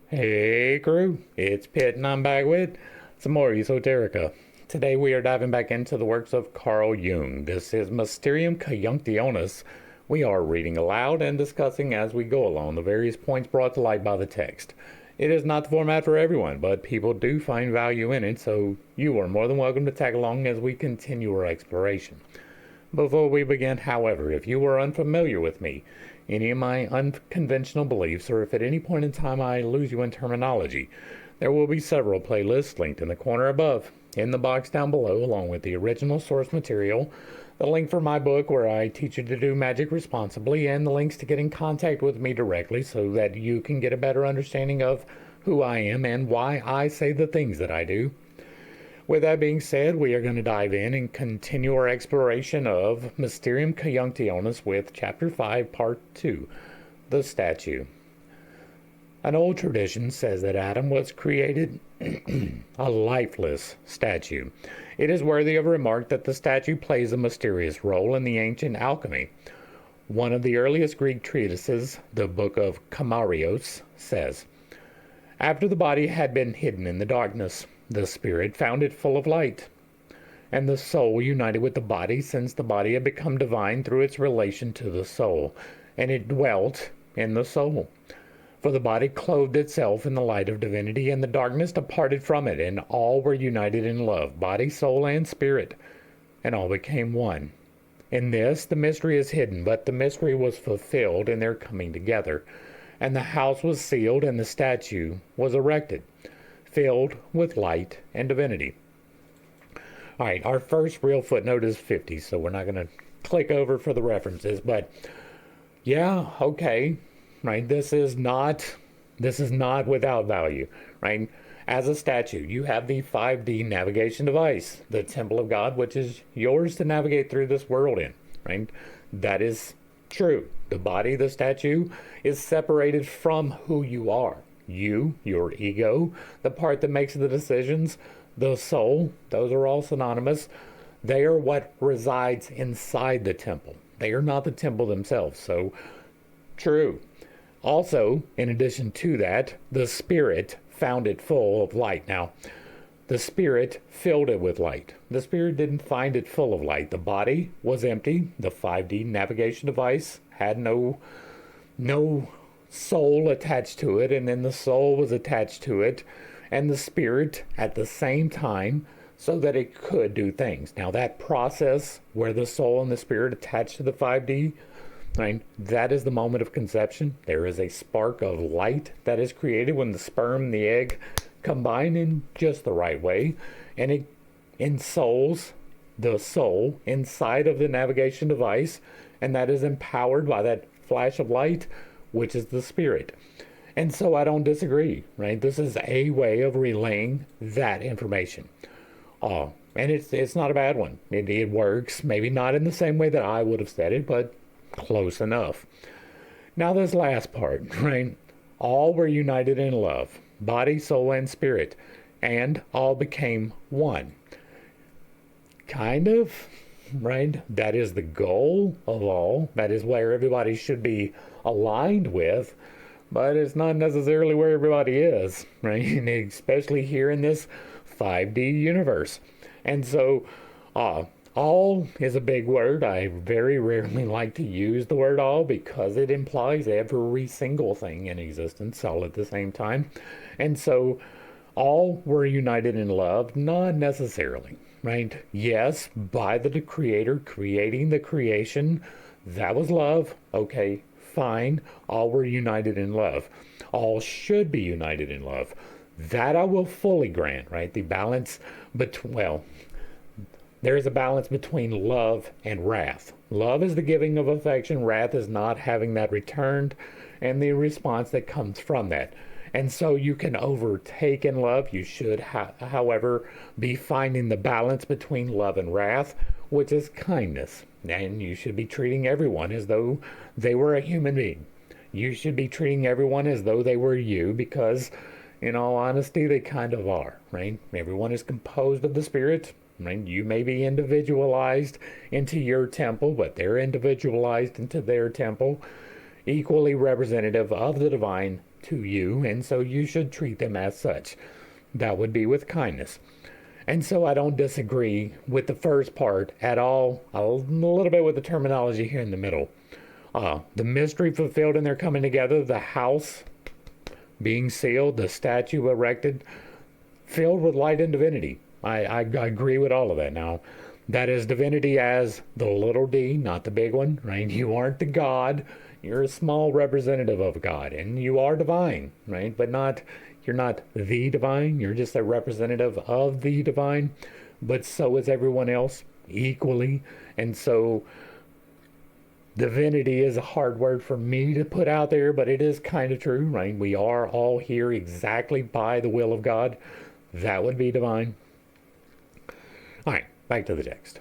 Hey crew, it's Pitt and I'm back with some more esoterica. Today we are diving back into the works of Carl Jung. This is Mysterium Conjunctionis. We are reading aloud and discussing as we go along the various points brought to light by the text. It is not the format for everyone, but people do find value in it, so you are more than welcome to tag along as we continue our exploration. Before we begin, however, if you are unfamiliar with me, any of my unconventional beliefs, or if at any point in time I lose you in terminology, there will be several playlists linked in the corner above, in the box down below, along with the original source material, the link for my book where I teach you to do magic responsibly, and the links to get in contact with me directly so that you can get a better understanding of who I am and why I say the things that I do. With that being said, we are going to dive in and continue our exploration of Mysterium Conjunctionis with Chapter 5, Part 2, The Statue. An old tradition says that Adam was created a lifeless statue. It is worthy of remark that the statue plays a mysterious role in the ancient alchemy. One of the earliest Greek treatises, the Book of Kamarios, says, "After the body had been hidden in the darkness, the spirit found it full of light, and the soul united with the body, since the body had become divine through its relation to the soul, and it dwelt in the soul. For the body clothed itself in the light of divinity, and the darkness departed from it, and all were united in love, body, soul, and spirit, and all became one. In this the mystery is hidden, but the mystery was fulfilled in their coming together, and the house was sealed, and the statue was erected, filled with light and divinity." All right, our first real footnote is 50, so we're not going to click over for the references, but yeah, okay, right? This is not without value, right? As a statue, you have the 5D navigation device, the Temple of God, which is yours to navigate through this world in, right? That is true. The body, the statue, is separated from who you are. You, your ego, the part that makes the decisions, the soul, those are all synonymous. They are what resides inside the temple. They are not the temple themselves. So, true. Also, in addition to that, the spirit found it full of light. Now, the spirit filled it with light. The spirit didn't find it full of light. The body was empty. The 5D navigation device had no soul attached to it, and then the soul was attached to it, and the spirit at the same time, so that it could do things. Now, that process where the soul and the spirit attach to the 5D, right, that is the moment of conception. There is a spark of light that is created when the sperm and the egg combine in just the right way, and it ensouls the soul inside of the navigation device, and that is empowered by that flash of light, which is the spirit. And so I don't disagree, right? This is a way of relaying that information. And it's not a bad one. It works, maybe not in the same way that I would have said it, but close enough. Now this last part, right? All were united in love, body, soul, and spirit, and all became one. Kind of, right? That is the goal of all. That is where everybody should be aligned with, but it's not necessarily where everybody is, right? And especially here in this 5D universe. And so, all is a big word. I very rarely like to use the word all because it implies every single thing in existence all at the same time. And so, all were united in love, not necessarily, right? Yes, by the creator creating the creation, that was love. Okay, fine. All were united in love. All should be united in love. That I will fully grant, right? The balance between, well, there is a balance between love and wrath. Love is the giving of affection. Wrath is not having that returned and the response that comes from that. And so you can overtake in love. You should, however, be finding the balance between love and wrath, which is kindness. And you should be treating everyone as though they were a human being. You should be treating everyone as though they were you, because in all honesty, they kind of are, right? Everyone is composed of the spirit, right? You may be individualized into your temple, but they're individualized into their temple, equally representative of the divine to you, and so you should treat them as such. That would be with kindness. And so I don't disagree with the first part at all. A little bit with the terminology here in the middle. The mystery fulfilled in their coming together, the house being sealed, the statue erected, filled with light and divinity. I agree with all of that. Now, that is divinity as the little d, not the big one, right? You aren't the God. You're a small representative of God, and you are divine, right? But you're not the divine. You're just a representative of the divine, but so is everyone else equally. And so divinity is a hard word for me to put out there, but it is kind of true, right? We are all here exactly by the will of God. That would be divine. All right, back to the text.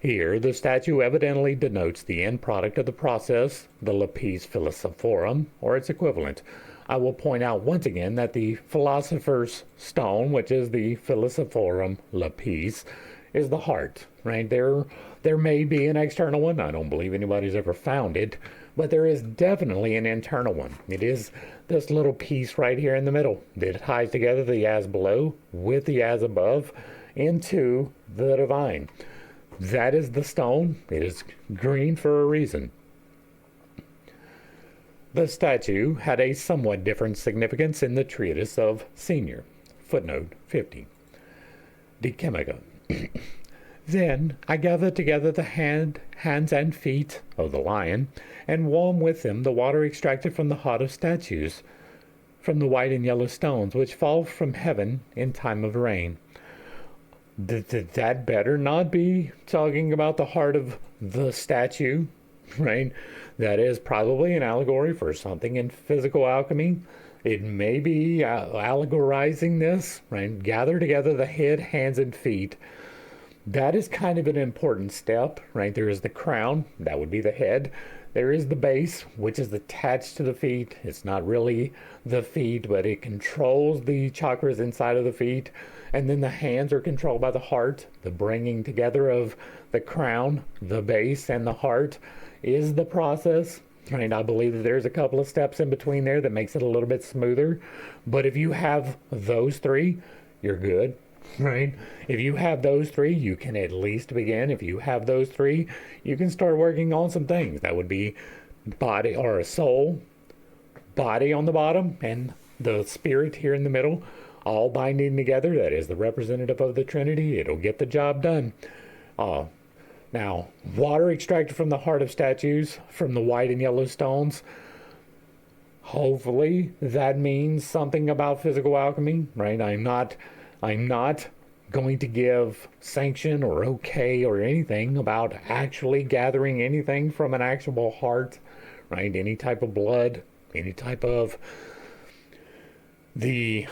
Here, the statue evidently denotes the end product of the process, the lapis philosophorum, or its equivalent. I will point out once again that the philosopher's stone, which is the philosophorum lapis, is the heart, right? There may be an external one. I don't believe anybody's ever found it, but there is definitely an internal one. It is this little piece right here in the middle that ties together the as below with the as above into the divine. That is the stone. It is green for a reason. The statue had a somewhat different significance in the treatise of Senior. Footnote 50. Dechemica. Then I gathered together the hands and feet of the lion, and warmed with them the water extracted from the heart of statues, from the white and yellow stones which fall from heaven in time of rain. That better not be talking about the heart of the statue, right? That is probably an allegory for something in physical alchemy. It may be allegorizing this, right? Gather together the head, hands, and feet. That is kind of an important step, right? There is the crown, that would be the head. There is the base, which is attached to the feet. It's not really the feet, but it controls the chakras inside of the feet. And then the hands are controlled by the heart. The bringing together of the crown, the base, and the heart is the process. Right? I believe that there's a couple of steps in between there that makes it a little bit smoother. But if you have those three, you're good. Right? If you have those three, you can at least begin. If you have those three, you can start working on some things. That would be body or a soul, body on the bottom, and the spirit here in the middle, all binding together. That is the representative of the Trinity. It'll get the job done. Now, water extracted from the heart of statues, from the white and yellow stones. Hopefully that means something about physical alchemy, right? I'm not going to give sanction or okay or anything about actually gathering anything from an actual heart, right? Any type of blood, any type of the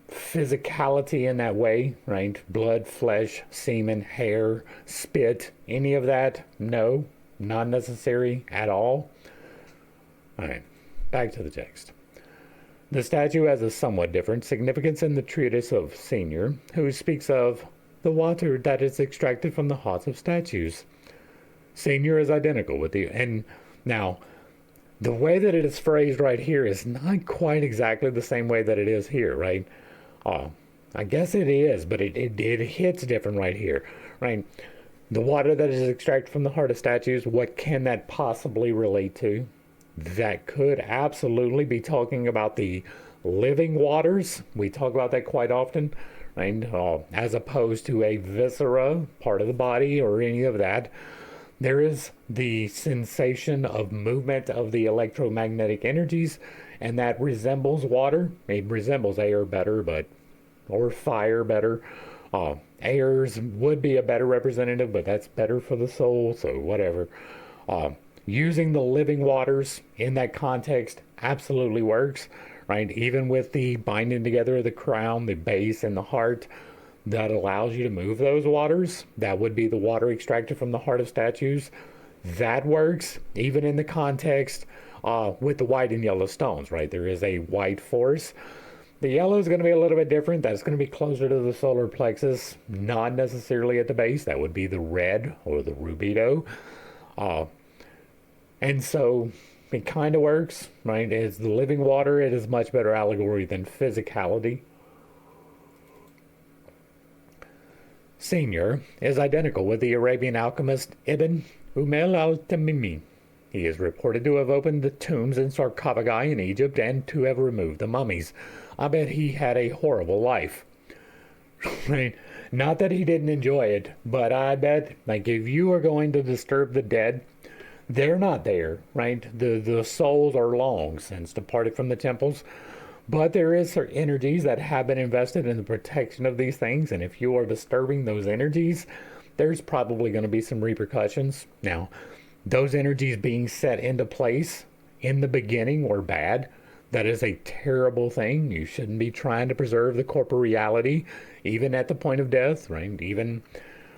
physicality in that way, right? Blood, flesh, semen, hair, spit, any of that? No, not necessary at all. All right, back to the text. The statue has a somewhat different significance in the treatise of Senior, who speaks of the water that is extracted from the hearts of statues. Senior is identical with the, and now, the way that it is phrased right here is not quite exactly the same way that it is here, right? I guess it is, but it hits different right here, right? The water that is extracted from the heart of statues, what can that possibly relate to? That could absolutely be talking about the living waters. We talk about that quite often, right? As opposed to a viscera, part of the body, or any of that. There is the sensation of movement of the electromagnetic energies, and that resembles water. It resembles air better, or fire better. Airs would be a better representative, but that's better for the soul, so whatever. Using the living waters in that context absolutely works, right? Even with the binding together of the crown, the base, and the heart, that allows you to move those waters. That would be the water extracted from the heart of statues. That works, even in the context with the white and yellow stones, right? There is a white force. The yellow is going to be a little bit different. That's going to be closer to the solar plexus, not necessarily at the base. That would be the red or the rubido. And so it kind of works, right? It's the living water. It is much better allegory than physicality. Senior is identical with the Arabian alchemist Ibn Umel al-Tamimi. He is reported to have opened the tombs and sarcophagi in Egypt and to have removed the mummies. I bet he had a horrible life. Right? Not that he didn't enjoy it, but I bet, like, if you are going to disturb the dead, they're not there, right? The souls are long since departed from the temples. But there is certain energies that have been invested in the protection of these things, and if you are disturbing those energies, there's probably going to be some repercussions. Now, those energies being set into place in the beginning were bad. That is a terrible thing. You shouldn't be trying to preserve the corporeality, even at the point of death, right? Even,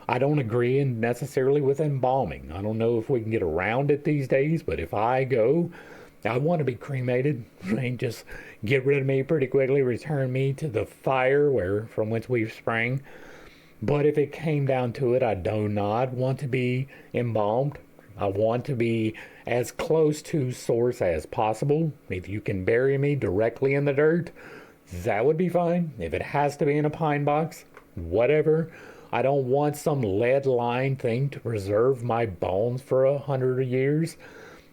I don't agree necessarily with embalming. I don't know if we can get around it these days, but if I go, I want to be cremated, right? Just get rid of me pretty quickly, return me to the fire from whence we sprang. But if it came down to it, I do not want to be embalmed. I want to be as close to source as possible. If you can bury me directly in the dirt, that would be fine. If it has to be in a pine box, whatever. I don't want some lead-lined thing to preserve my bones for 100 years.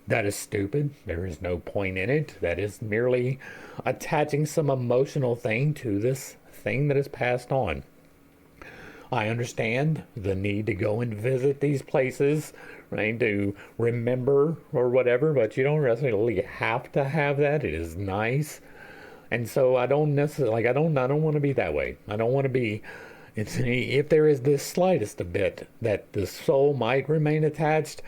That is stupid. There is no point in it. That is merely attaching some emotional thing to this thing that is passed on. I understand the need to go and visit these places, right, to remember or whatever, but you don't necessarily have to have that. It is nice. And so I don't necessarily, I don't want to be that way. I don't want to be, if there is the slightest bit that the soul might remain attached,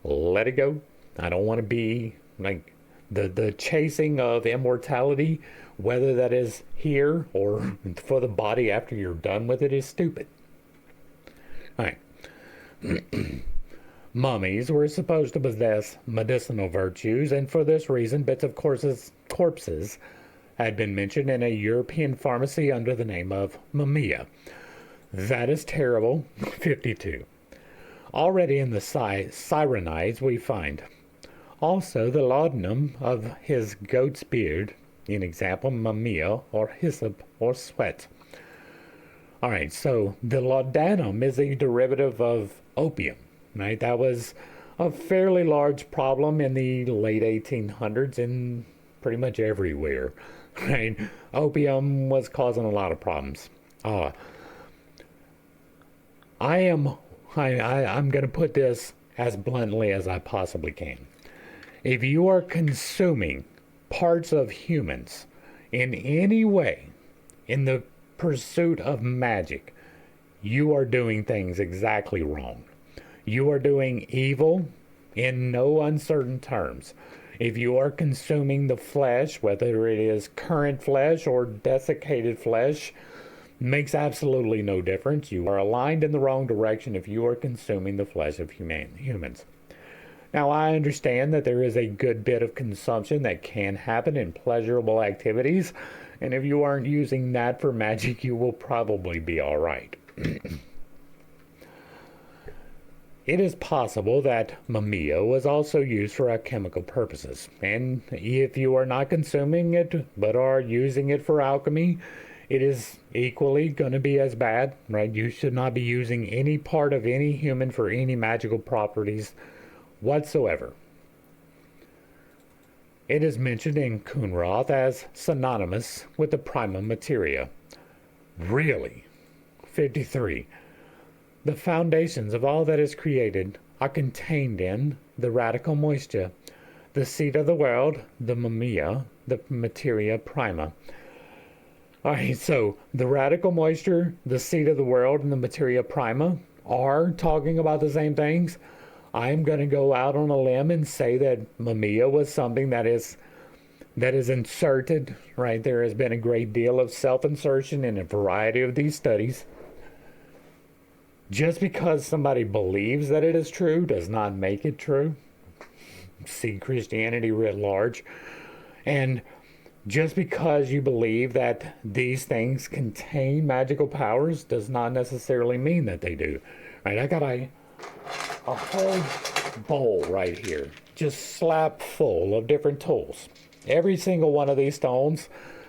let it go. I don't want to be like the chasing of immortality, whether that is here or for the body after you're done with it, is stupid. All right. Mummies were supposed to possess medicinal virtues, and for this reason, bits of corpses had been mentioned in a European pharmacy under the name of mumia. That is terrible. 52. Already in the Cyrenides we find also the laudanum of his goat's beard, in example, mumia or hyssop or sweat. All right, so the laudanum is a derivative of opium, right? That was a fairly large problem in the late 1800s in pretty much everywhere, right? Opium was causing a lot of problems. I'm going to put this as bluntly as I possibly can. If you are consuming parts of humans in any way in the pursuit of magic, you are doing things exactly wrong. You are doing evil in no uncertain terms. If you are consuming the flesh, whether it is current flesh or desiccated flesh, makes absolutely no difference. You are aligned in the wrong direction if you are consuming the flesh of humans. Now, I understand that there is a good bit of consumption that can happen in pleasurable activities, and if you aren't using that for magic, you will probably be all right. It is possible that mumia was also used for alchemical purposes, and if you are not consuming it but are using it for alchemy, it is equally going to be as bad, right? You should not be using any part of any human for any magical properties whatsoever. It is mentioned in Kunrath as synonymous with the prima materia. Really? 53. The foundations of all that is created are contained in the radical moisture, the seed of the world, the mumia, the materia prima. All right, so the radical moisture, the seed of the world, and the materia prima are talking about the same things. I'm going to go out on a limb and say that mumia was something that is inserted, right? There has been a great deal of self-insertion in a variety of these studies. Just because somebody believes that it is true does not make it true. See Christianity writ large. And just because you believe that these things contain magical powers does not necessarily mean that they do. Right? I got a whole bowl right here. just slap full of different tools. Every single one of these stones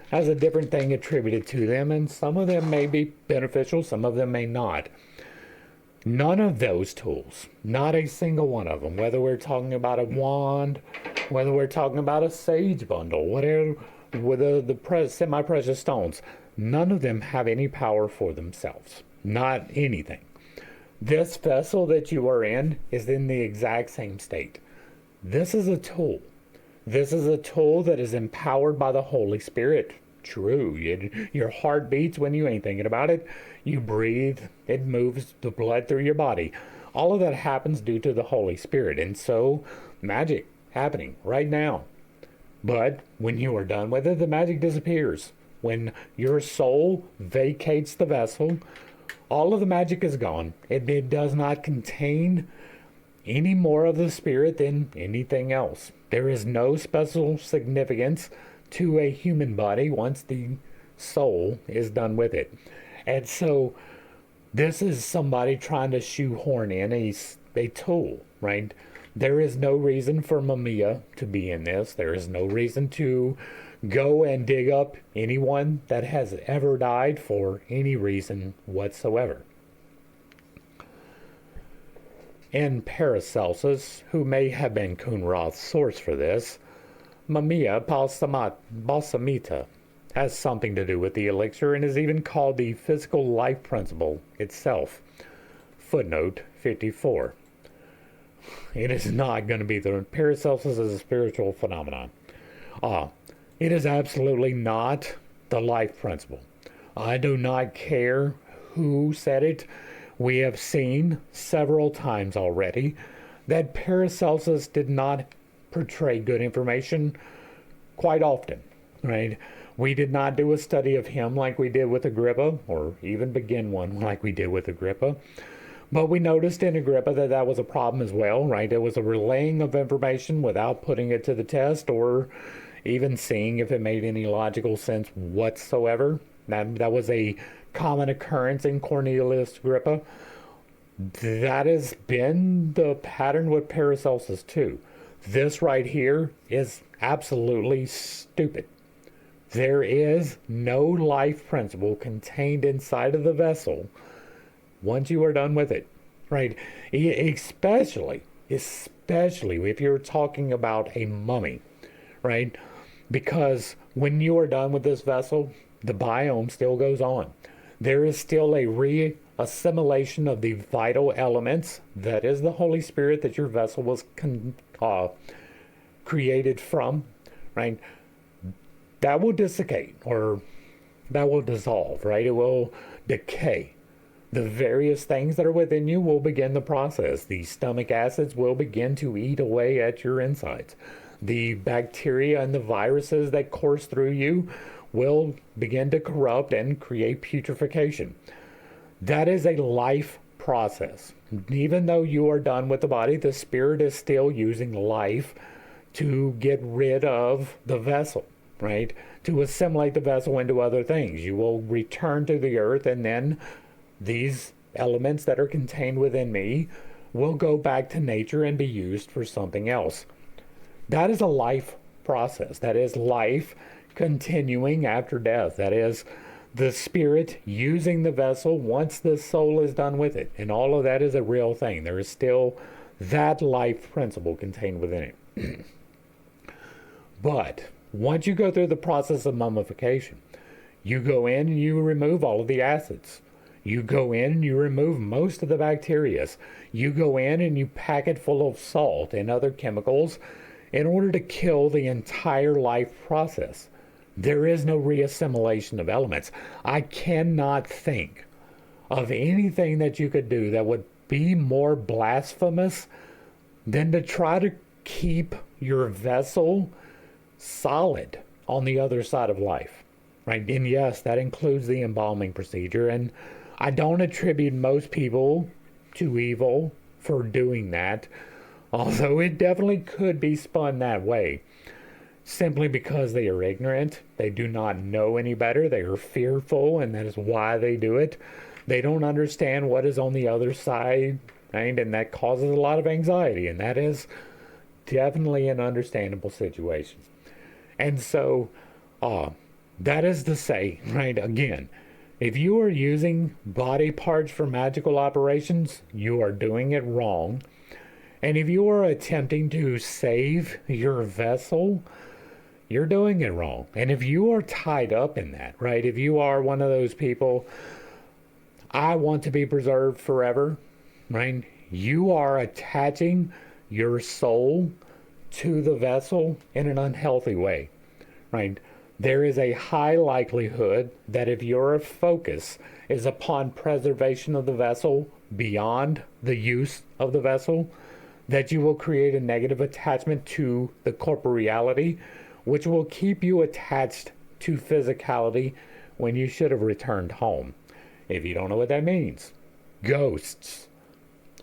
has a different thing attributed to them, and some of them may be beneficial, some of them may not. None of those tools, not a single one of them, whether we're talking about a wand, whether we're talking about a sage bundle, whatever, with the semi-precious stones, none of them have any power for themselves. Not anything. This vessel that you are in is in the exact same state. This is a tool. This is a tool that is empowered by the Holy Spirit. True, your heart beats when you ain't thinking about it. You breathe, it moves the blood through your body. All of that happens due to the Holy Spirit. And so, magic happening right now. But when you are done with it, the magic disappears. When your soul vacates the vessel, all of the magic is gone. It does not contain any more of the spirit than anything else. There is no special significance to a human body once the soul is done with it. And so this is somebody trying to shoehorn in a tool, right? There is no reason for Mamiya to be in this. There is no reason to go and dig up anyone that has ever died for any reason whatsoever. In Paracelsus, who may have been Kunrath's source for this, Mamiya balsamita has something to do with the elixir and is even called the physical life principle itself. Footnote 54. It is not going to be the Paracelsus is a spiritual phenomenon. It is absolutely not the life principle. I do not care who said it. We have seen several times already that Paracelsus did not portray good information quite often, right? We did not do a study of him like we did with Agrippa, or even begin one like we did with Agrippa. But we noticed in Agrippa that that was a problem as well, right? It was a relaying of information without putting it to the test or even seeing if it made any logical sense whatsoever. That was a common occurrence in Cornelius Agrippa. That has been the pattern with Paracelsus too. This right here is absolutely stupid. There is no life principle contained inside of the vessel once you are done with it, right? Especially if you're talking about a mummy, right? Because when you are done with this vessel, the biome still goes on. There is still a reassimilation of the vital elements. That is the Holy Spirit that your vessel was created from, right? That will dissipate, or that will dissolve, right? It will decay. The various things that are within you will begin the process. The stomach acids will begin to eat away at your insides. The bacteria and the viruses that course through you will begin to corrupt and create putrefaction. That is a life process. Even though you are done with the body, the spirit is still using life to get rid of the vessel, right? To assimilate the vessel into other things. You will return to the earth, and then these elements that are contained within me will go back to nature and be used for something else. That is a life process. That is life continuing after death. That is the spirit using the vessel once the soul is done with it. And all of that is a real thing. There is still that life principle contained within it. But once you go through the process of mummification, you go in and you remove all of the acids. You go in and you remove most of the bacteria. You go in and you pack it full of salt and other chemicals in order to kill the entire life process. There is no reassimilation of elements. I cannot think of anything that you could do that would be more blasphemous than to try to keep your vessel solid on the other side of life, right? And yes, that includes the embalming procedure. And I don't attribute most people to evil for doing that, although it definitely could be spun that way. Simply because they are ignorant, they do not know any better, they are fearful, and that is why they do it. They don't understand what is on the other side, right? And that causes a lot of anxiety, and that is definitely an understandable situation. And so, that is to say, right, again, if you are using body parts for magical operations, you are doing it wrong. And if you are attempting to save your vessel, you're doing it wrong. And if you are tied up in that, right, if you are one of those people, I want to be preserved forever, right, you are attaching your soul to the vessel in an unhealthy way, right? There is a high likelihood that if your focus is upon preservation of the vessel beyond the use of the vessel, that you will create a negative attachment to the corporeality, which will keep you attached to physicality when you should have returned home. If you don't know what that means, ghosts,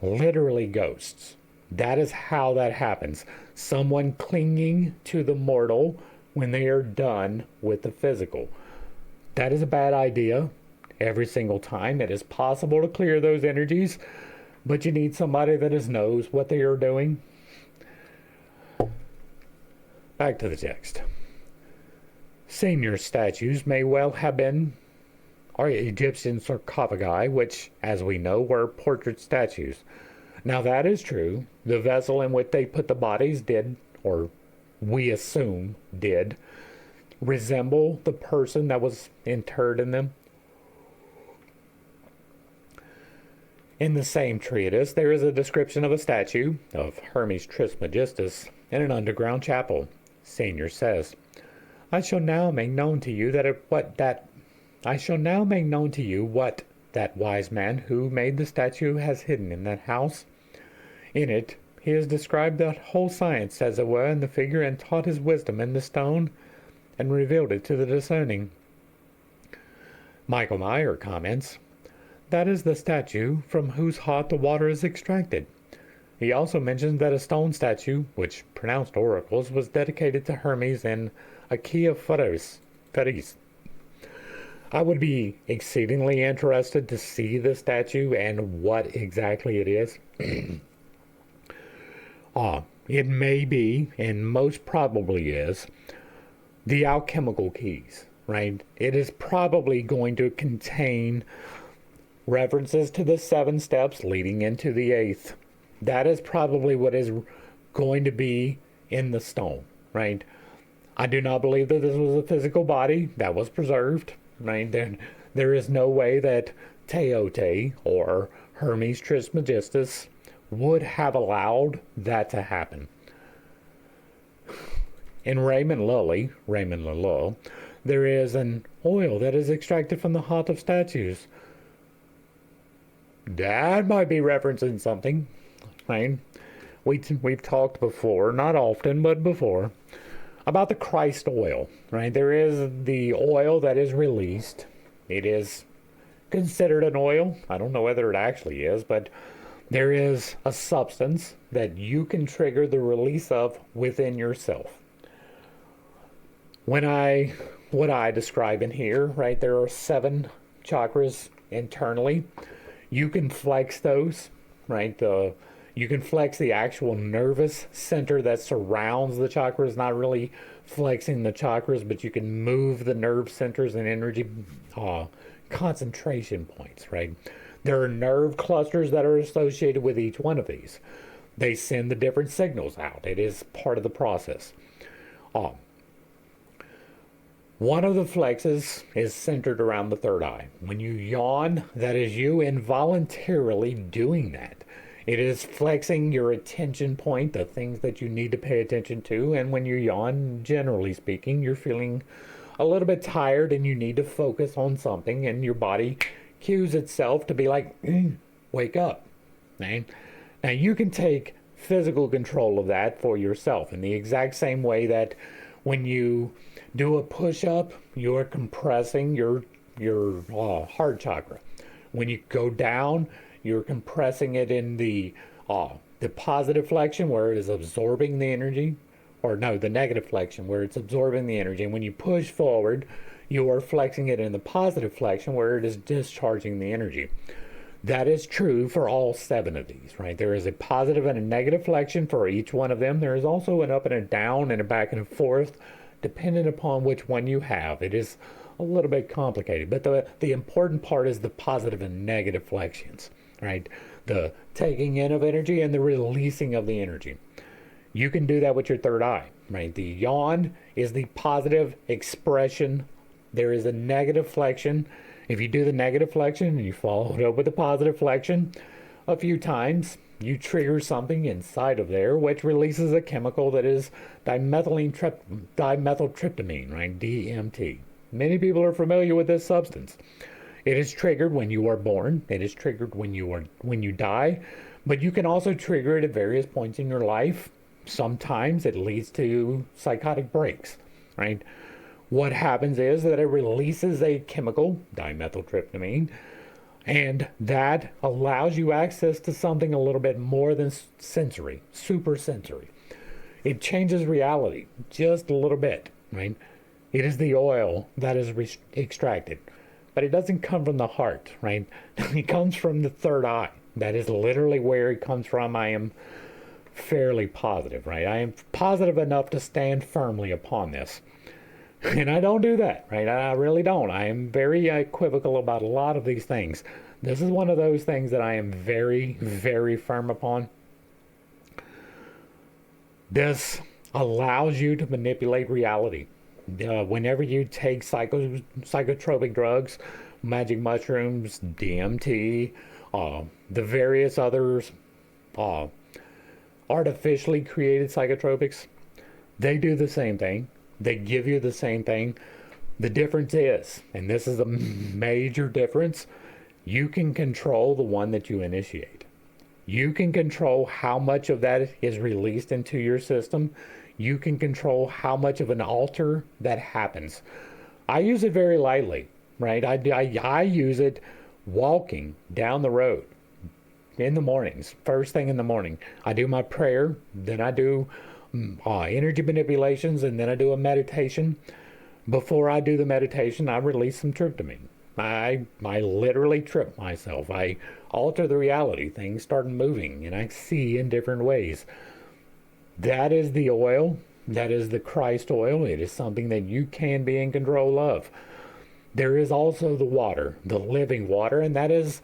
literally ghosts. That is how that happens. Someone clinging to the mortal when they are done with the physical. That is a bad idea every single time. It is possible to clear those energies, but you need somebody that knows what they are doing. Back to the text. Senior statues may well have been Egyptian sarcophagi, which, as we know, were portrait statues. Now that is true. The vessel in which they put the bodies did, or we assume did, resemble the person that was interred in them. In the same treatise, there is a description of a statue of Hermes Trismegistus in an underground chapel. Senior says, I shall now make known to you what that wise man who made the statue has hidden in that house. In it, he has described the whole science, as it were, in the figure, and taught his wisdom in the stone, and revealed it to the discerning. Michael Meyer comments, that is the statue from whose heart the water is extracted. He also mentions that a stone statue, which pronounced oracles, was dedicated to Hermes in Achaia Pharis. I would be exceedingly interested to see the statue and what exactly it is. It may be, and most probably is, the alchemical keys, right? It is probably going to contain references to the 7 steps leading into the 8th. That is probably what is going to be in the stone, right? I do not believe that this was a physical body that was preserved, right? There is no way that Teote or Hermes Trismegistus would have allowed that to happen. In Raymond Lully, there is an oil that is extracted from the heart of statues. That might be referencing something, right? We've talked before, not often, but before, about the Christ oil, right? There is the oil that is released. It is considered an oil. I don't know whether it actually is, but there is a substance that you can trigger the release of within yourself. What I describe in here, right, there are 7 chakras internally. You can flex those, right? You can flex the actual nervous center that surrounds the chakras, not really flexing the chakras, but you can move the nerve centers and energy concentration points, right? There are nerve clusters that are associated with each one of these. They send the different signals out. It is part of the process. One of the flexes is centered around the 3rd eye. When you yawn, that is you involuntarily doing that. It is flexing your attention point, the things that you need to pay attention to. And when you yawn, generally speaking, you're feeling a little bit tired and you need to focus on something, and your body cues itself to be like, wake up. Right? Now you can take physical control of that for yourself in the exact same way that when you do a push-up, you're compressing your heart chakra. When you go down, you're compressing it in the positive flexion, where it is absorbing the energy, or no, the negative flexion, where it's absorbing the energy. And when you push forward, you are flexing it in the positive flexion, where it is discharging the energy. That is true for all 7 of these, right? There is a positive and a negative flexion for each one of them. There is also an up and a down and a back and a forth, depending upon which one you have. It is a little bit complicated, but the important part is the positive and negative flexions, right? The taking in of energy and the releasing of the energy. You can do that with your third eye, right? The yawn is the positive expression. There is a negative flexion. If you do the negative flexion and you follow it up with a positive flexion a few times, you trigger something inside of there which releases a chemical that is dimethyltryptamine, right? DMT. Many people are familiar with this substance. It is triggered when you are born. It is triggered when you die, but you can also trigger it at various points in your life. Sometimes it leads to psychotic breaks, right? What happens is that it releases a chemical, dimethyltryptamine, and that allows you access to something a little bit more than sensory, super sensory. It changes reality just a little bit, right? It is the oil that is extracted, but it doesn't come from the heart, right? It comes from the third eye. That is literally where it comes from. I am fairly positive, right? I am positive enough to stand firmly upon this. And I don't do that, right? I really don't. I am very equivocal about a lot of these things. This is one of those things that I am very, very firm upon. This allows you to manipulate reality. Whenever you take psychotropic drugs, magic mushrooms, DMT, the various others, artificially created psychotropics, they do the same thing. They give you the same thing. The difference is, and this is a major difference, you can control the one that you initiate. You can control how much of that is released into your system. You can control how much of an alter that happens. I use it very lightly, right? I use it walking down the road in the mornings, first thing in the morning. I do my prayer, then I do energy manipulations, and then I do a meditation. Before I do the meditation, I release some tryptamine. I literally trip myself. I alter the reality. Things start moving, and I see in different ways. That is the oil. That is the Christ oil. It is something that you can be in control of. There is also the water, the living water, and that is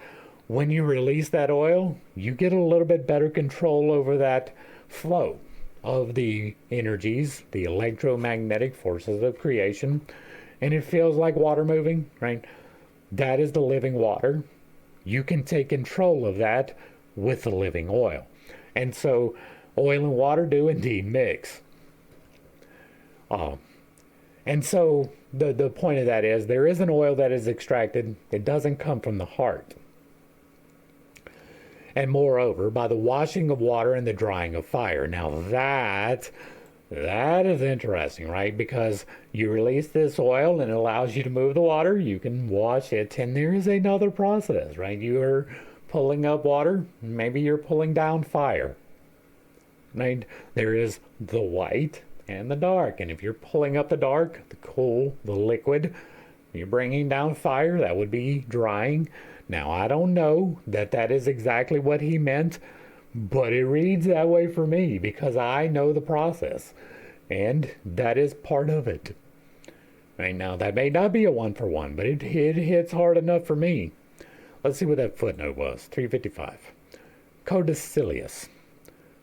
when you release that oil, you get a little bit better control over that flow of the energies, the electromagnetic forces of creation, and it feels like water moving, right? That is the living water. You can take control of that with the living oil. And so oil and water do indeed mix. And so the point of that is there is an oil that is extracted. It doesn't come from the heart. And moreover, by the washing of water and the drying of fire. Now that is interesting, right? Because you release this oil and it allows you to move the water. You can wash it, and there is another process, right? You are pulling up water. Maybe you're pulling down fire, right? There is the white and the dark. And if you're pulling up the dark, the cool, the liquid, you're bringing down fire. That would be drying. Now, I don't know that is exactly what he meant, but it reads that way for me because I know the process, and that is part of it. Right now, that may not be a one-for-one, but it hits hard enough for me. Let's see what that footnote was. 355. Codicilius.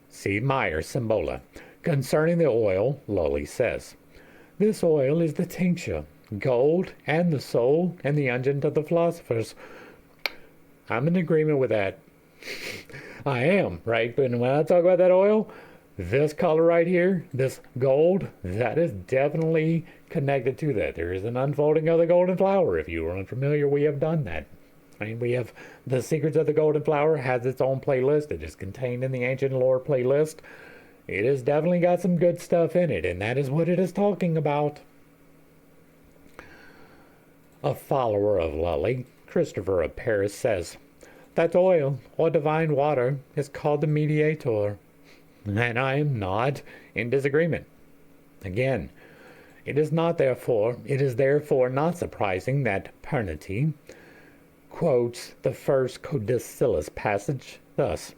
C. Meyer, Symbola. Concerning the oil, Lully says, this oil is the tincture, gold, and the soul, and the unguent of the philosophers. I'm in agreement with that. I am, right? But when I talk about that oil, this color right here, this gold, that is definitely connected to that. There is an unfolding of the golden flower. If you are unfamiliar, we have done that. Right? We have the Secrets of the Golden Flower has its own playlist. It is contained in the Ancient Lore playlist. It has definitely got some good stuff in it, and that is what it is talking about. A follower of Lully, Christopher of Paris, says, that oil, or divine water, is called the mediator. And I am not in disagreement. Again, it is therefore not surprising that Pernety, quotes the first codicillus passage thus: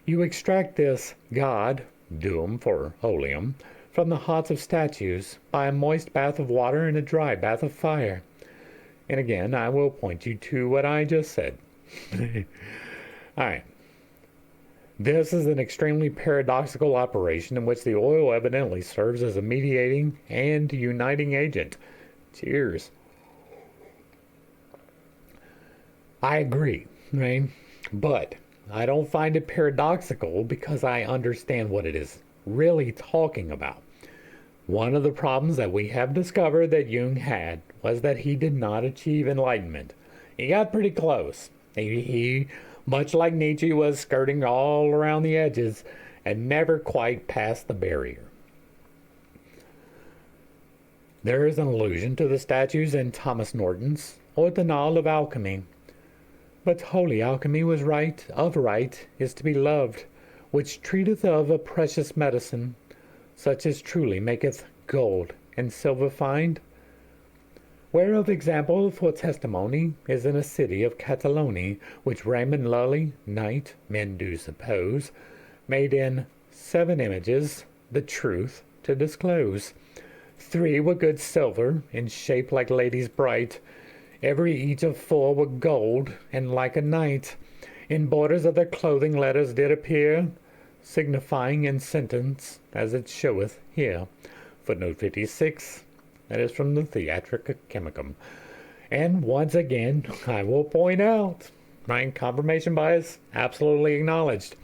"You extract this God, duum for oleum, from the hearts of statues by a moist bath of water and a dry bath of fire." And again, I will point you to what I just said. All right. This is an extremely paradoxical operation in which the oil evidently serves as a mediating and uniting agent. Cheers. I agree, right? But I don't find it paradoxical because I understand what it is really talking about. One of the problems that we have discovered that Jung had was that he did not achieve enlightenment. He got pretty close. He much like Nietzsche, was skirting all around the edges and never quite passed the barrier. There is an allusion to the statues in Thomas Norton's Ordinal of Alchemy. "But holy alchemy was right, of right, is to be loved, which treateth of a precious medicine, such as truly maketh gold and silver find. Whereof example for testimony is in a city of Catalonia, which Raymond Lully, knight, men do suppose, made in 7 images, the truth to disclose. 3 were good silver, in shape like ladies bright, every each of 4 were gold, and like a knight. In borders of their clothing letters did appear, signifying in sentence, as it showeth here." Footnote 56. That is from the Theatrica Chemicum. And once again, I will point out, right, confirmation bias absolutely acknowledged.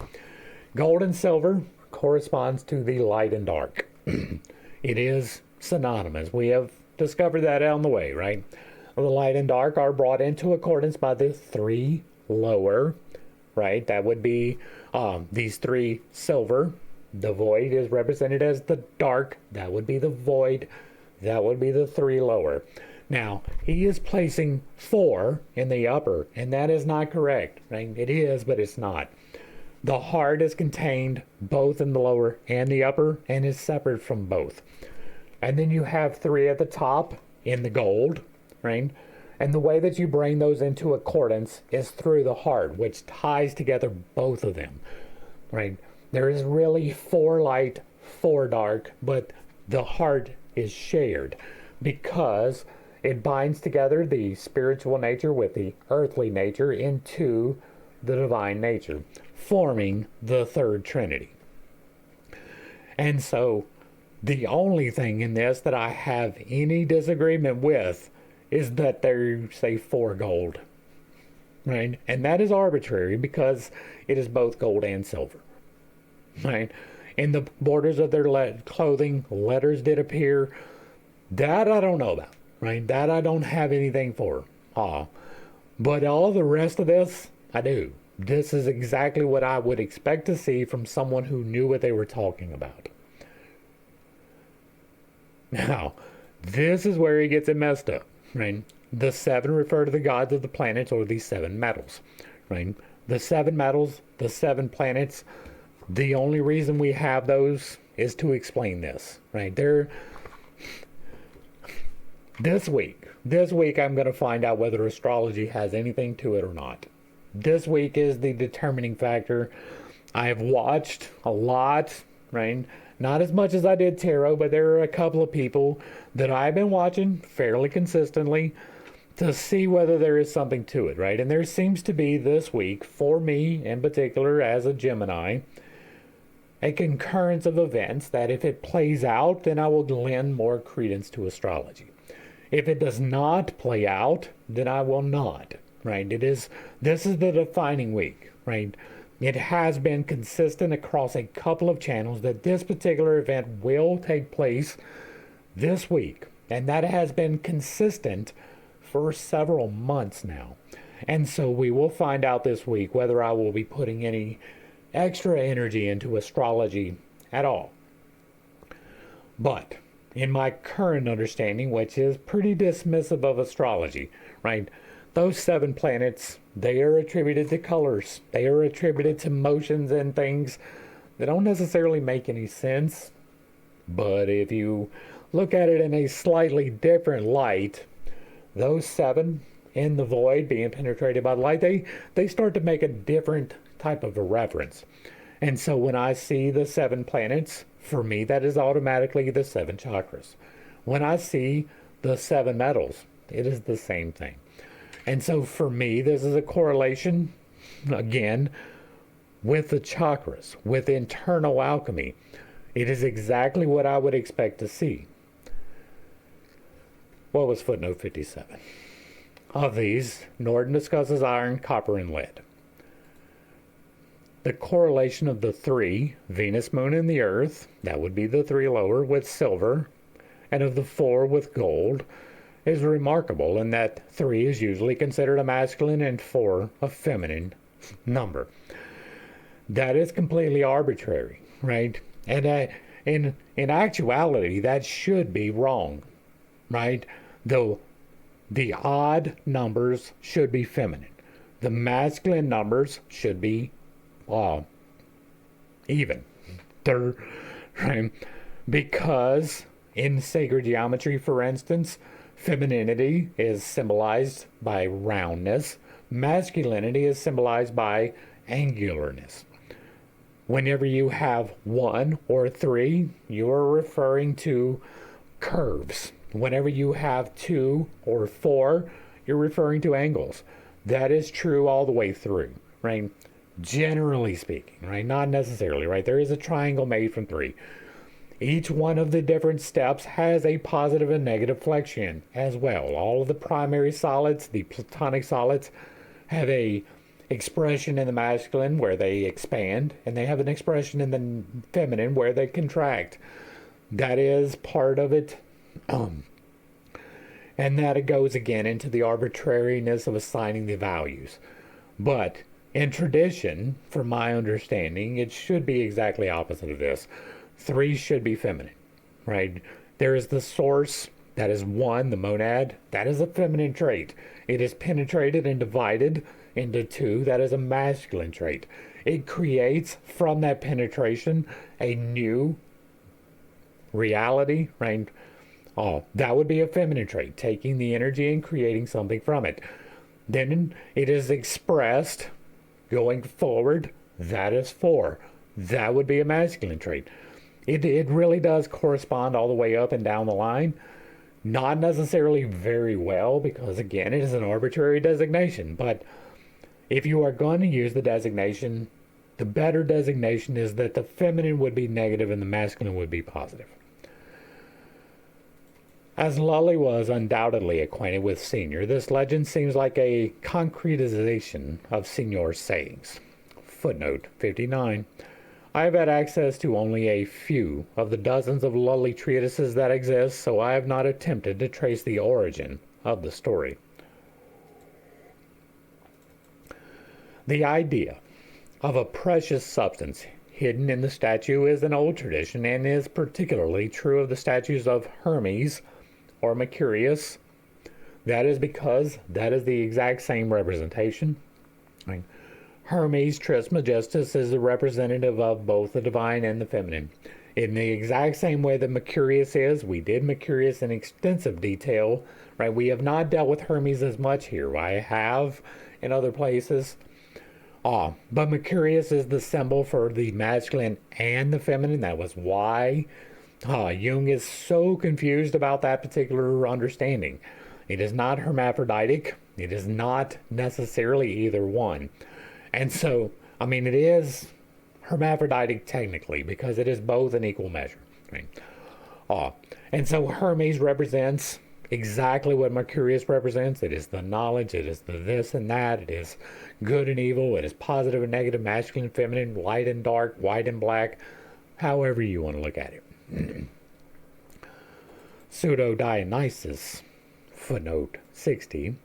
Gold and silver corresponds to the light and dark. It is synonymous. We have discovered that on the way, right? The light and dark are brought into accordance by the 3 lower, right? That would be these 3 silver. The void is represented as the dark. That would be the void. That would be the 3 lower. Now, he is placing 4 in the upper, and that is not correct, right? It is, but it's not. The heart is contained both in the lower and the upper, and is separate from both. And then you have 3 at the top in the gold, right? And the way that you bring those into accordance is through the heart, which ties together both of them, right? There is really 4 light, 4 dark, but the heart is shared because it binds together the spiritual nature with the earthly nature into the divine nature, forming the third Trinity. And so the only thing in this that I have any disagreement with is that they say 4 gold, right? And that is arbitrary because it is both gold and silver, right? In the borders of their clothing, letters did appear. That I don't know about, right? That I don't have anything for. But all the rest of this, I do. This is exactly what I would expect to see from someone who knew what they were talking about. Now, this is where he gets it messed up, right? The 7 refer to the gods of the planets, or the 7 metals, right? The 7 metals, the 7 planets. The only reason we have those is to explain this, right? This week I'm going to find out whether astrology has anything to it or not. This week is the determining factor. I have watched a lot, right? Not as much as I did tarot, but there are a couple of people that I've been watching fairly consistently to see whether there is something to it, right? And there seems to be this week, for me in particular as a Gemini, a concurrence of events that if it plays out, then I will lend more credence to astrology. If it does not play out, then I will not, right? This is the defining week, right? It has been consistent across a couple of channels that this particular event will take place this week. And that has been consistent for several months now. And so we will find out this week whether I will be putting any extra energy into astrology at all. But in my current understanding, which is pretty dismissive of astrology, right? Those 7 planets, they are attributed to colors. They are attributed to motions and things that don't necessarily make any sense. But if you look at it in a slightly different light, those 7 in the void being penetrated by the light, they start to make a different type of a reference. And so when I see the 7 planets, for me that is automatically the 7 chakras. When I see the 7 metals, it is the same thing. And so for me, this is a correlation, again, with the chakras, with internal alchemy. It is exactly what I would expect to see. What was footnote 57? Of these, Norton discusses iron, copper, and lead. The correlation of the 3, Venus, Moon, and the Earth, that would be the 3 lower, with silver, and of the 4 with gold, is remarkable in that 3 is usually considered a masculine and 4 a feminine number. That is completely arbitrary, right? And in actuality, that should be wrong, right? Though the odd numbers should be feminine. The masculine numbers should be even. Right? Because in sacred geometry, for instance, femininity is symbolized by roundness. Masculinity is symbolized by angularness. Whenever you have 1 or 3, you are referring to curves. Whenever you have 2 or 4, you're referring to angles. That is true all the way through, right? Generally speaking, right? Not necessarily, right? There is a triangle made from 3. Each one of the different steps has a positive and negative flexion as well. All of the primary solids, the platonic solids, have a expression in the masculine where they expand, and they have an expression in the feminine where they contract. That is part of it. And that it goes again into the arbitrariness of assigning the values. But in tradition, from my understanding, it should be exactly opposite of this. 3 should be feminine, right? There is the source, that is 1, the monad, that is a feminine trait. It is penetrated and divided into 2, that is a masculine trait. It creates from that penetration a new reality, right? That would be a feminine trait, taking the energy and creating something from it. Then it is expressed going forward, that is 4. That would be a masculine trait. It really does correspond all the way up and down the line. Not necessarily very well, because again, it is an arbitrary designation. But if you are going to use the designation, the better designation is that the feminine would be negative and the masculine would be positive. As Lully was undoubtedly acquainted with Senior, this legend seems like a concretization of Senior's sayings. Footnote 59. I have had access to only a few of the dozens of Lully treatises that exist, so I have not attempted to trace the origin of the story. The idea of a precious substance hidden in the statue is an old tradition and is particularly true of the statues of Hermes or Mercurius. That is because that is the exact same representation. Hermes Trismegistus is the representative of both the divine and the feminine. In the exact same way that Mercurius is, we did Mercurius in extensive detail, right? We have not dealt with Hermes as much here. I have in other places. But Mercurius is the symbol for the masculine and the feminine. That was why Jung is so confused about that particular understanding. It is not hermaphroditic. It is not necessarily either one. And so, I mean, it is hermaphroditic technically because it is both in equal measure. Right? And so Hermes represents exactly what Mercurius represents. It is the knowledge. It is the this and that. It is good and evil. It is positive and negative, masculine and feminine, light and dark, white and black, however you want to look at it. Pseudo-Dionysus, footnote 60.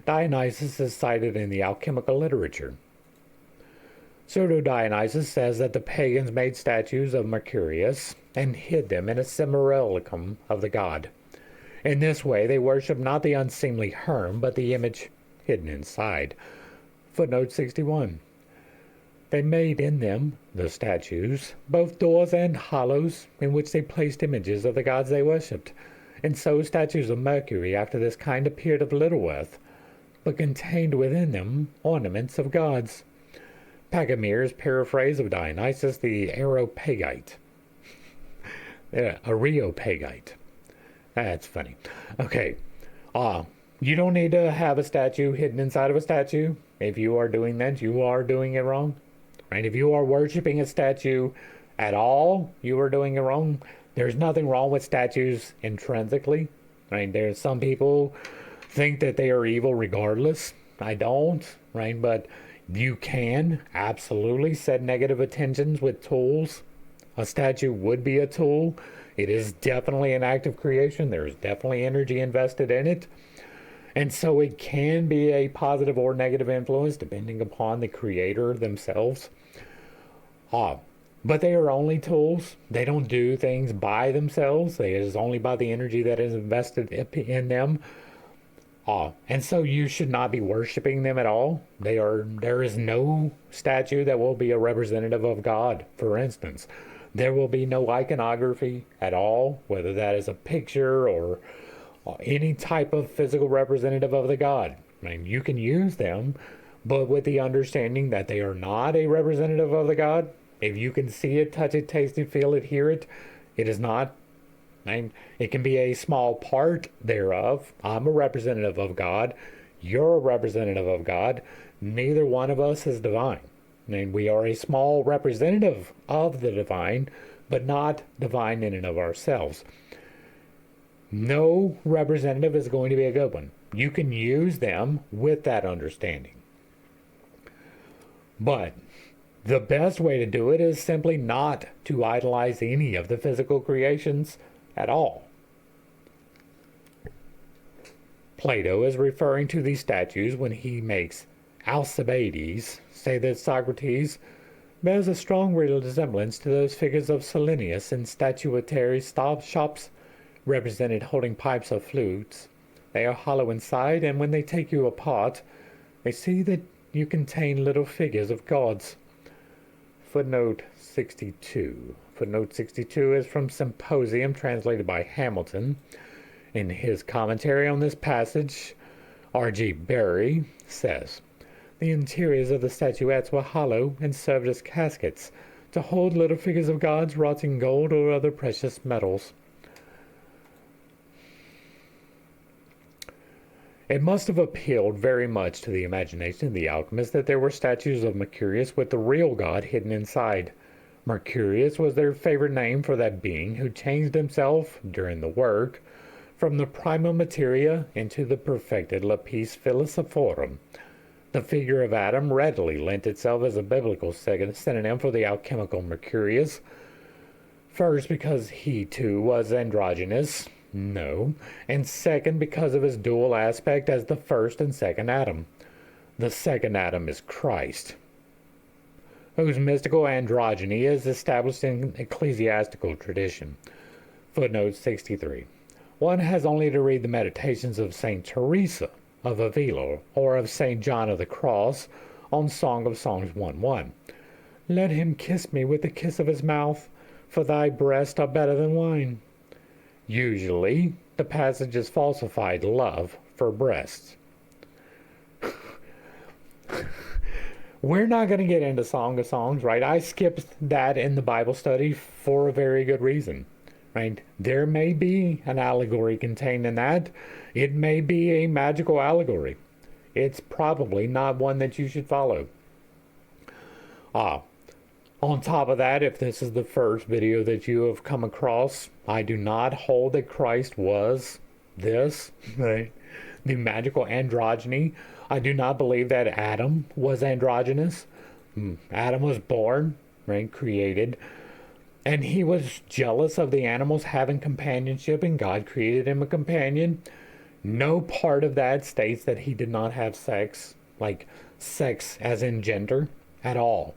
Dionysus is cited in the alchemical literature. Pseudo-Dionysus says that the pagans made statues of Mercurius and hid them in a simulacrum of the god. In this way, they worship not the unseemly Herm, but the image hidden inside. Footnote 61. They made in them, the statues, both doors and hollows, in which they placed images of the gods they worshipped. And so statues of Mercury after this kind appeared of little worth. but contained within them ornaments of gods. Pagamir's paraphrase of Dionysus the Areopagite. Areopagite. That's funny. Okay. You don't need to have a statue hidden inside of a statue. If you are doing that, you are doing it wrong. Right? If you are worshiping a statue at all, you are doing it wrong. There's nothing wrong with statues intrinsically. Right? There's some people think that they are evil regardless. I don't. Right? But you can absolutely set negative intentions with tools. A statue would be a tool. It is definitely an act of creation. There's definitely energy invested in it. And so it can be a positive or negative influence depending upon the creator themselves. But they are only tools. They don't do things by themselves. It is only by the energy that is invested in them. And so you should not be worshiping them at all. There is no statue that will be a representative of God, for instance. There will be no iconography at all, whether that is a picture or any type of physical representative of the God. I mean, you can use them, but with the understanding that they are not a representative of the God. If you can see it, touch it, taste it, feel it, hear it, it is not. It can be a small part thereof. I'm a representative of God. You're a representative of God. Neither one of us is divine. We are a small representative of the divine, but not divine in and of ourselves. No representative is going to be a good one. You can use them with that understanding. But the best way to do it is simply not to idolize any of the physical creations at all. Plato is referring to these statues when he makes Alcibiades say that Socrates bears a strong resemblance to those figures of Silenus in statuary shops represented holding pipes or flutes. They are hollow inside, and when they take you apart, they see that you contain little figures of gods. Footnote 62. Footnote 62 is from Symposium, translated by Hamilton. In his commentary on this passage, R.G. Berry says, "The interiors of the statuettes were hollow and served as caskets to hold little figures of gods wrought in gold or other precious metals." It must have appealed very much to the imagination of the alchemists that there were statues of Mercurius with the real god hidden inside. Mercurius was their favorite name for that being who changed himself during the work from the prima materia into the perfected lapis philosophorum. The figure of Adam readily lent itself as a biblical synonym for the alchemical Mercurius. First, because he too was androgynous. No. And second, because of his dual aspect as the first and second Adam. The second Adam is Christ, whose mystical androgyny is established in ecclesiastical tradition. Footnote 63. One has only to read the meditations of St. Teresa of Avila or of St. John of the Cross on Song of Songs 1:1. "Let him kiss me with the kiss of his mouth, for thy breasts are better than wine." Usually, the passage is falsified love for breasts. We're not going to get into Song of Songs, right? I skipped that in the Bible study for a very good reason, right? There may be an allegory contained in that. It may be a magical allegory. It's probably not one that you should follow. On top of that, if this is the first video that you have come across, I do not hold that Christ was this, right? The magical androgyny. I do not believe that Adam was androgynous. Adam was born, right, created, and he was jealous of the animals having companionship, and God created him a companion. No part of that states that he did not have sex, like sex as in gender, at all.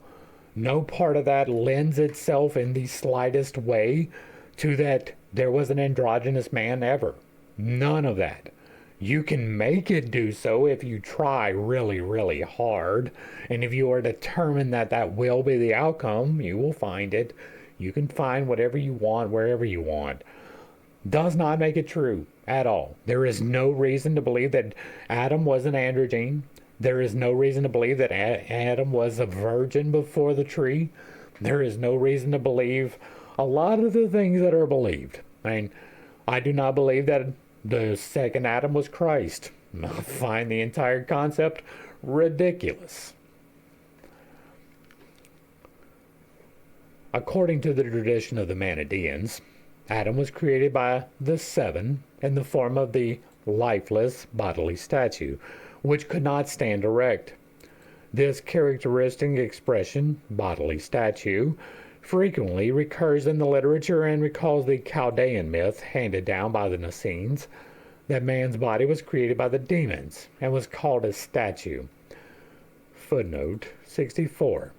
No part of that lends itself in the slightest way to that there was an androgynous man ever. None of that. You can make it do so if you try really, really hard. And if you are determined that that will be the outcome, you will find it. You can find whatever you want, wherever you want. Does not make it true. at all. There is no reason to believe that Adam was an androgyne. There is no reason to believe that Adam was a virgin before the tree. There is no reason to believe a lot of the things that are believed. I mean, I do not believe that the second Adam was Christ. I find the entire concept ridiculous. According to the tradition of the Manichaeans, Adam was created by the seven in the form of the lifeless bodily statue, which could not stand erect. This characteristic expression, bodily statue, frequently recurs in the literature and recalls the Chaldean myth handed down by the Essenes that man's body was created by the demons and was called a statue. Footnote 64.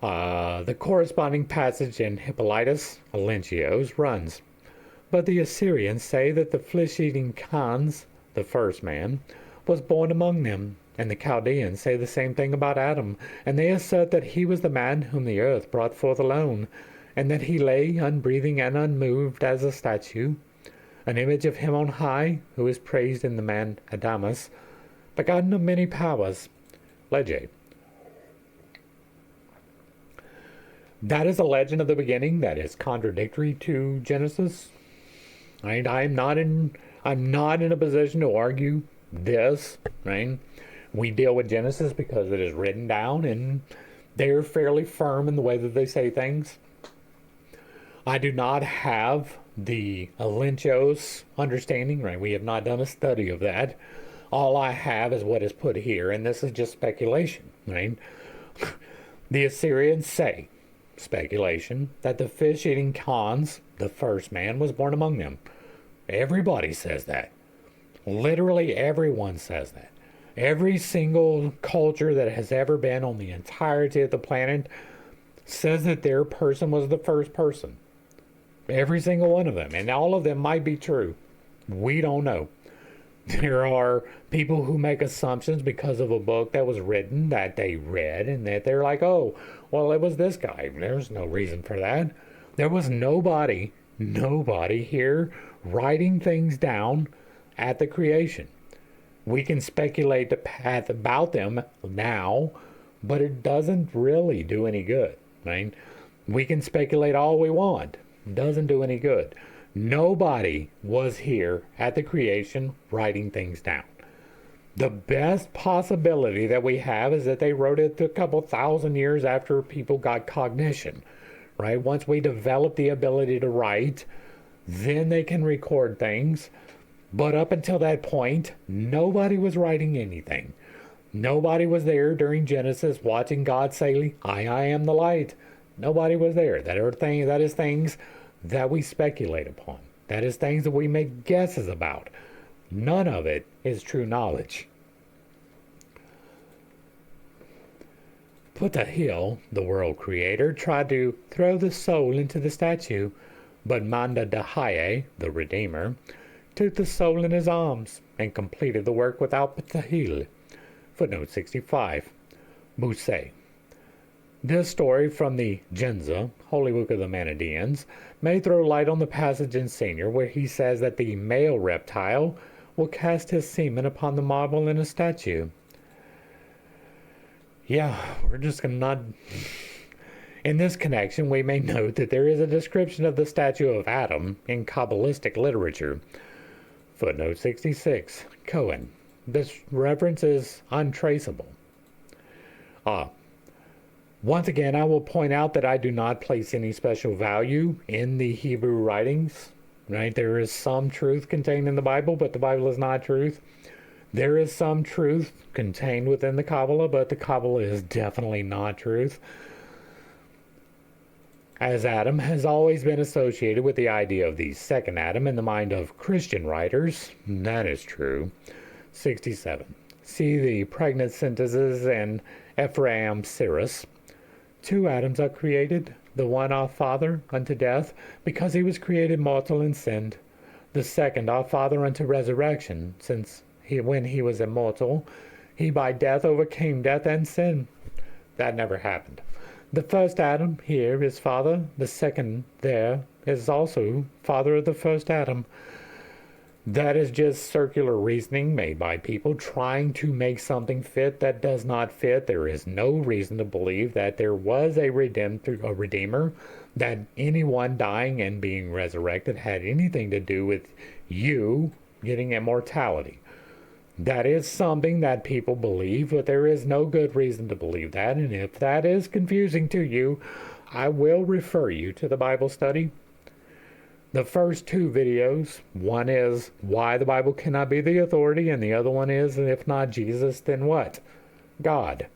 The corresponding passage in Hippolytus Alentios runs, "But the Assyrians say that the flesh-eating Khans, the first man, was born among them, and the Chaldeans say the same thing about Adam, and they assert that he was the man whom the earth brought forth alone, and that he lay unbreathing and unmoved as a statue, an image of him on high, who is praised in the man Adamus, begotten of many powers." Lege. That is a legend of the beginning that is contradictory to Genesis. Right? I'm not in a position to argue this. Right? We deal with Genesis because it is written down and they're fairly firm in the way that they say things. I do not have the Alentios understanding. Right? We have not done a study of that. All I have is what is put here, and this is just speculation. Right? The Assyrians say, speculation, that the fish-eating Khans, the first man, was born among them. Everybody says that. Literally everyone says that. Every single culture that has ever been on the entirety of the planet says that their person was the first person. Every single one of them. And all of them might be true. We don't know. There are people who make assumptions because of a book that was written that they read and that they're like, oh, well, it was this guy. There's no reason for that. There was nobody here writing things down at the creation. We can speculate the path about them now, but it doesn't really do any good. Right? We can speculate all we want. It doesn't do any good. Nobody was here at the creation writing things down. The best possibility that we have is that they wrote it a couple thousand years after people got cognition, right? Once we develop the ability to write, then they can record things. But up until that point, nobody was writing anything. Nobody was there during Genesis watching God say, I am the light. Nobody was there. That is things that we speculate upon. That is things that we make guesses about. None of it is true knowledge. Ptahil, the world creator, tried to throw the soul into the statue, but Manda Dahaye, the Redeemer, took the soul in his arms and completed the work without Ptahil. Footnote 65. Musay. This story from the Genza, Holy Book of the Manichaeans, may throw light on the passage in Senior where he says that the male reptile will cast his semen upon the marble in a statue. Yeah, we're just going to not... In this connection, we may note that there is a description of the statue of Adam in Kabbalistic literature. Footnote 66. Cohen. This reference is untraceable. Once again, I will point out that I do not place any special value in the Hebrew writings. Right? There is some truth contained in the Bible, but the Bible is not truth. There is some truth contained within the Kabbalah, but the Kabbalah is definitely not truth. As Adam has always been associated with the idea of the second Adam in the mind of Christian writers, that is true. 67. See the pregnant sentences in Ephraim Sirus. 2 Adams are created, the one our father unto death, because he was created mortal and sinned. The second our father unto resurrection, since when he was immortal, he by death overcame death and sin. That never happened. The first Adam here is father, the second there is also father of the first Adam. That is just circular reasoning made by people trying to make something fit that does not fit. There is no reason to believe that there was a redeemer, that anyone dying and being resurrected had anything to do with you getting immortality. That is something that people believe, but there is no good reason to believe that. And if that is confusing to you, I will refer you to the Bible study. The first two videos, one is why the Bible cannot be the authority, and the other one is, if not Jesus, then what? God.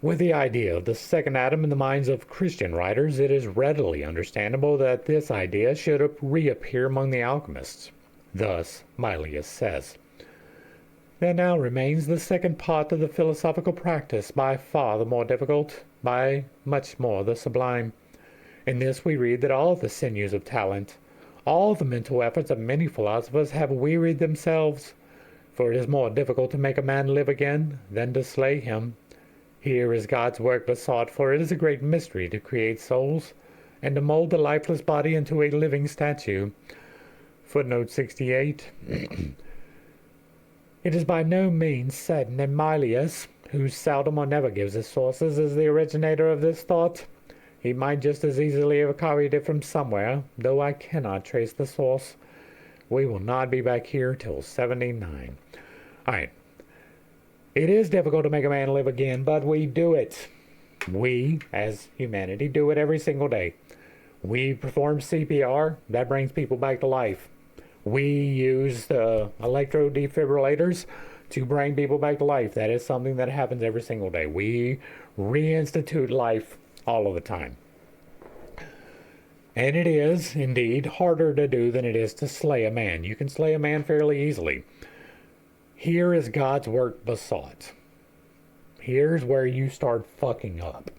With the idea of the second Adam in the minds of Christian writers, it is readily understandable that this idea should reappear among the alchemists. Thus, Milius says, there now remains the second part of the philosophical practice, by far the more difficult, by much more the sublime. In this we read that all the sinews of talent, all the mental efforts of many philosophers have wearied themselves, for it is more difficult to make a man live again than to slay him. Here is God's work besought, for it is a great mystery to create souls, and to mold the lifeless body into a living statue. Footnote 68. It is by no means certain that Milius, who seldom or never gives his sources, is the originator of this thought. He might just as easily have copied it from somewhere, though I cannot trace the source. We will not be back here till 79. Alright. It is difficult to make a man live again, but we do it. We, as humanity, do it every single day. We perform CPR. That brings people back to life. We use electrodefibrillators to bring people back to life. That is something that happens every single day. We reinstitute life all of the time. And it is, indeed, harder to do than it is to slay a man. You can slay a man fairly easily. Here is God's work besought. Here's where you start fucking up.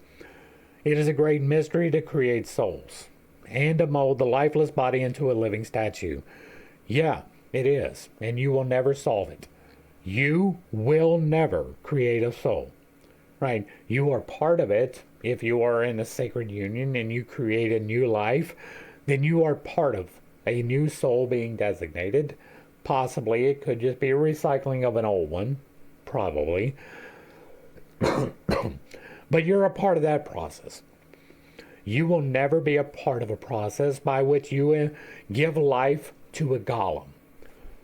It is a great mystery to create souls, and to mold the lifeless body into a living statue. Yeah, it is, and you will never solve it. You will never create a soul. Right? You are part of it. If you are in a sacred union and you create a new life, then you are part of a new soul being designated. Possibly it could just be a recycling of an old one. Probably. But you're a part of that process. You will never be a part of a process by which you give life to a golem.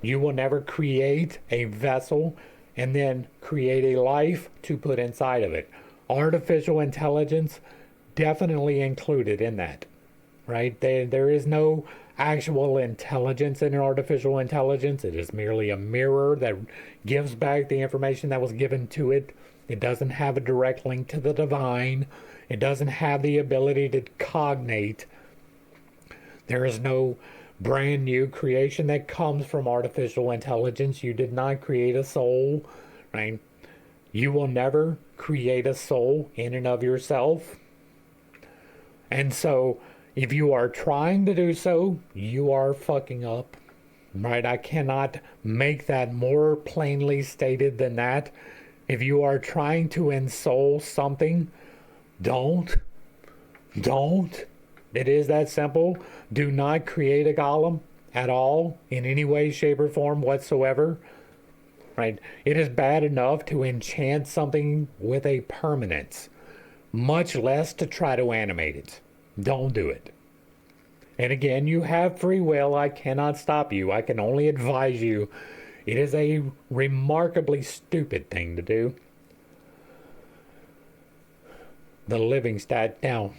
You will never create a vessel and then create a life to put inside of it. Artificial intelligence definitely included in that, right? There is no actual intelligence in an artificial intelligence. It is merely a mirror that gives back the information that was given to it. It doesn't have a direct link to the divine. It doesn't have the ability to cognate. There is no brand new creation that comes from artificial intelligence. You did not create a soul, right? You will never create a soul in and of yourself. And so, if you are trying to do so, you are fucking up, right? I cannot make that more plainly stated than that. If you are trying to ensoul something, don't. It is that simple. Do not create a golem at all, in any way, shape, or form whatsoever. Right? It is bad enough to enchant something with a permanence, much less to try to animate it. Don't do it. And again, you have free will. I cannot stop you. I can only advise you. It is a remarkably stupid thing to do. The living stat. Now,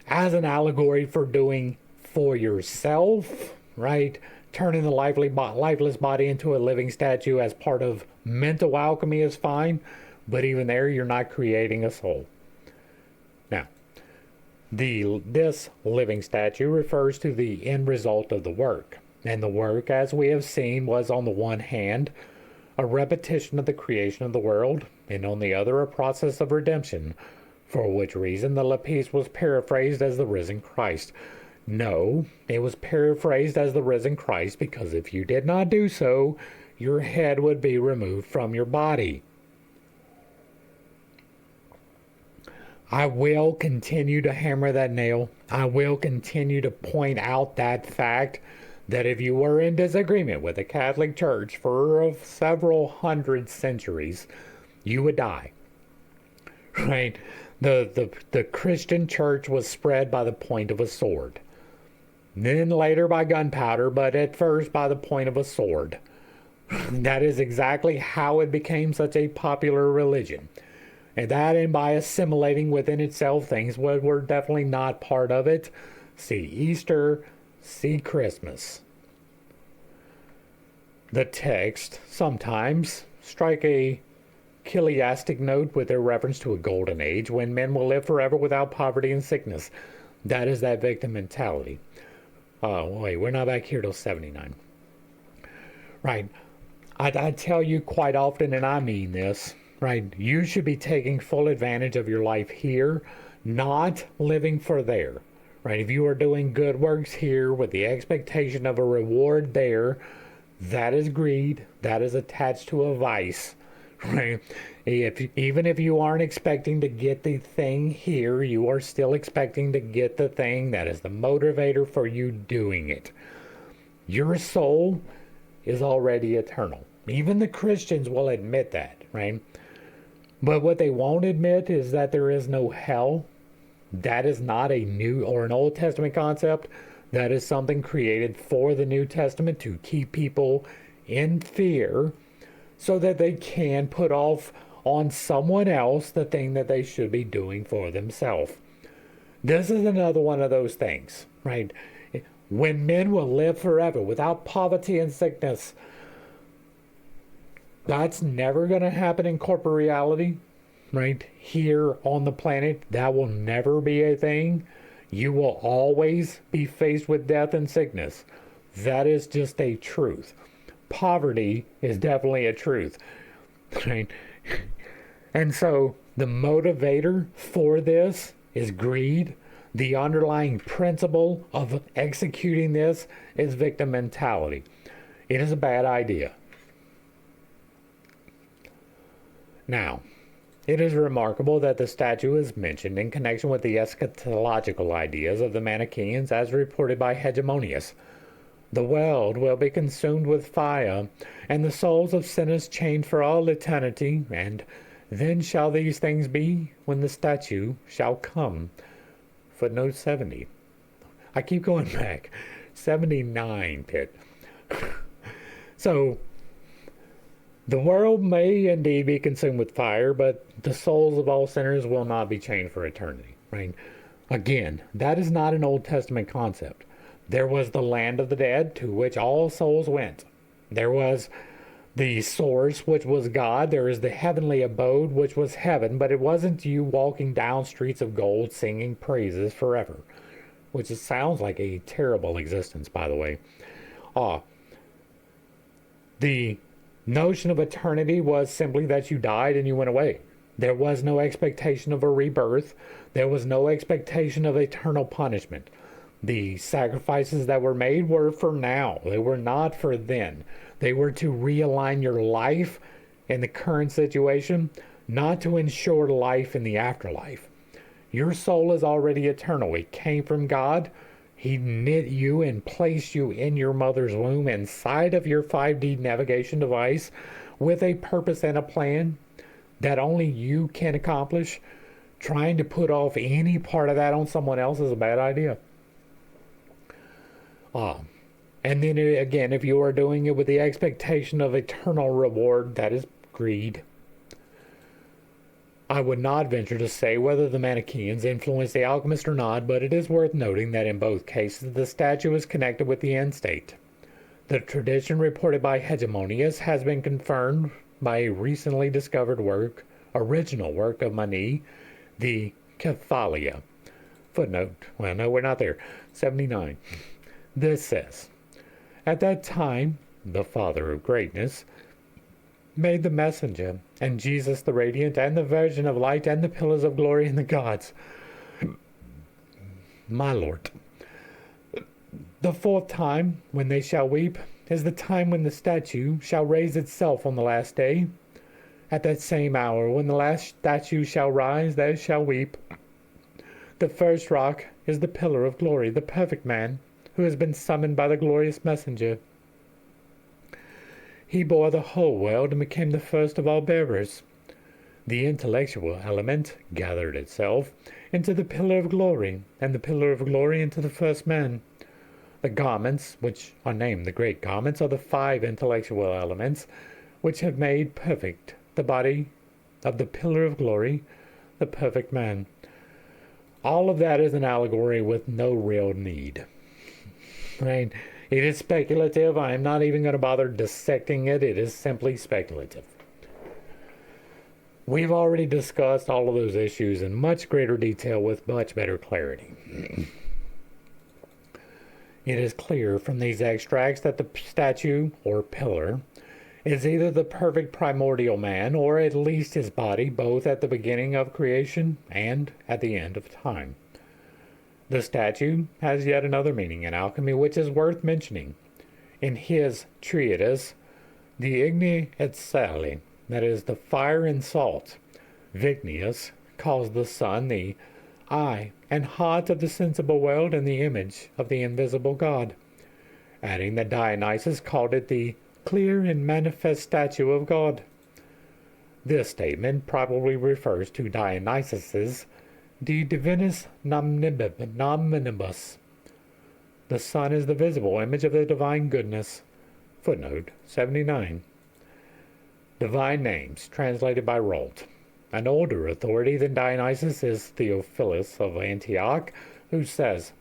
as an allegory for doing for yourself, right? Turning the lifeless body into a living statue as part of mental alchemy is fine, but even there, you're not creating a soul. Now, this living statue refers to the end result of the work. And the work, as we have seen, was on the one hand, a repetition of the creation of the world, and on the other, a process of redemption, for which reason the lapis was paraphrased as the risen Christ. No, it was paraphrased as the risen Christ because if you did not do so, your head would be removed from your body. I will continue to hammer that nail. I will continue to point out that fact that if you were in disagreement with the Catholic Church for several hundred centuries, you would die. Right? The Christian church was spread by the point of a sword. Then later by gunpowder, but at first by the point of a sword. That is exactly how it became such a popular religion. And that, and by assimilating within itself things that were definitely not part of it. See Easter, see Christmas. The text sometimes strike a chiastic note with their reference to a golden age when men will live forever without poverty and sickness. That is that victim mentality. Oh, wait, we're not back here till 79. Right. I tell you quite often, and I mean this, right? You should be taking full advantage of your life here, not living for there. Right? If you are doing good works here with the expectation of a reward there, that is greed. That is attached to a vice. Right? Even if you aren't expecting to get the thing here, you are still expecting to get the thing that is the motivator for you doing it. Your soul is already eternal. Even the Christians will admit that, right? But what they won't admit is that there is no hell. That is not a New or an Old Testament concept. That is something created for the New Testament to keep people in fear so that they can put off on someone else the thing that they should be doing for themselves. This is another one of those things, right? When men will live forever without poverty and sickness, that's never going to happen in corporate reality, right? Here on the planet, that will never be a thing. You will always be faced with death and sickness. That is just a truth. Poverty is definitely a truth, right? And so the motivator for this is greed. The underlying principle of executing this is victim mentality. It is a bad idea. Now, it is remarkable that the statue is mentioned in connection with the eschatological ideas of the Manichaeans as reported by Hegemonius. The world will be consumed with fire, and the souls of sinners chained for all eternity, and then shall these things be when the statue shall come. Footnote 70. I keep going back. 79, Pitt. So, the world may indeed be consumed with fire, but the souls of all sinners will not be chained for eternity. Right? Again, that is not an Old Testament concept. There was the land of the dead to which all souls went. There was the source, which was God. There is the heavenly abode, which was heaven, but it wasn't you walking down streets of gold singing praises forever, which sounds like a terrible existence, by the way. The notion of eternity was simply that you died and you went away. There was no expectation of a rebirth. There was no expectation of eternal punishment. The sacrifices that were made were for now. They were not for then. They were to realign your life in the current situation, not to ensure life in the afterlife. Your soul is already eternal. It came from God. He knit you and placed you in your mother's womb inside of your 5D navigation device with a purpose and a plan that only you can accomplish. Trying to put off any part of that on someone else is a bad idea. And then again, if you are doing it with the expectation of eternal reward, that is greed. I would not venture to say whether the Manichaeans influenced the alchemist or not, but it is worth noting that in both cases the statue is connected with the end state. The tradition reported by Hegemonius has been confirmed by a recently discovered original work of Mani, the Cathalia. Footnote, well, no, we're not there. 79. This says, at that time, the Father of Greatness made the messenger, and Jesus the radiant, and the Virgin of light, and the pillars of glory, and the gods. My Lord. The fourth time, when they shall weep, is the time when the statue shall raise itself on the last day. At that same hour, when the last statue shall rise, they shall weep. The first rock is the pillar of glory, the perfect man, who has been summoned by the glorious messenger. He bore the whole world and became the first of all bearers. The intellectual element gathered itself into the pillar of glory, and the pillar of glory into the first man. The garments, which are named the great garments, are the 5 intellectual elements which have made perfect the body of the pillar of glory, the perfect man. All of that is an allegory with no real need. Right? It is speculative. I am not even going to bother dissecting it. It is simply speculative. We've already discussed all of those issues in much greater detail with much better clarity. It is clear from these extracts that the statue, or pillar, is either the perfect primordial man, or at least his body, both at the beginning of creation and at the end of time. The statue has yet another meaning in alchemy which is worth mentioning. In his treatise, De Igni et Sali, that is, the fire and salt, Vignius calls the sun the eye and heart of the sensible world and the image of the invisible God, adding that Dionysus called it the clear and manifest statue of God. This statement probably refers to Dionysus's De Divinis Nominibus. The sun is the visible image of the divine goodness. Footnote 79. Divine names, translated by Rolt. An older authority than Dionysus is Theophilus of Antioch, who says,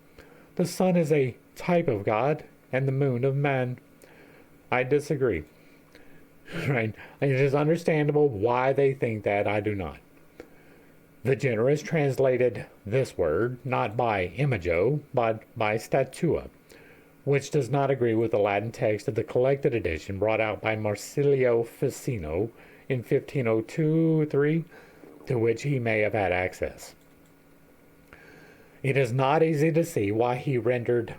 "The sun is a type of God and the moon of man." I disagree. Right? It is understandable why they think that. I do not. The generous translated this word not by imago, but by statua, which does not agree with the Latin text of the collected edition brought out by Marsilio Ficino in 1502-3, to which he may have had access. It is not easy to see why he rendered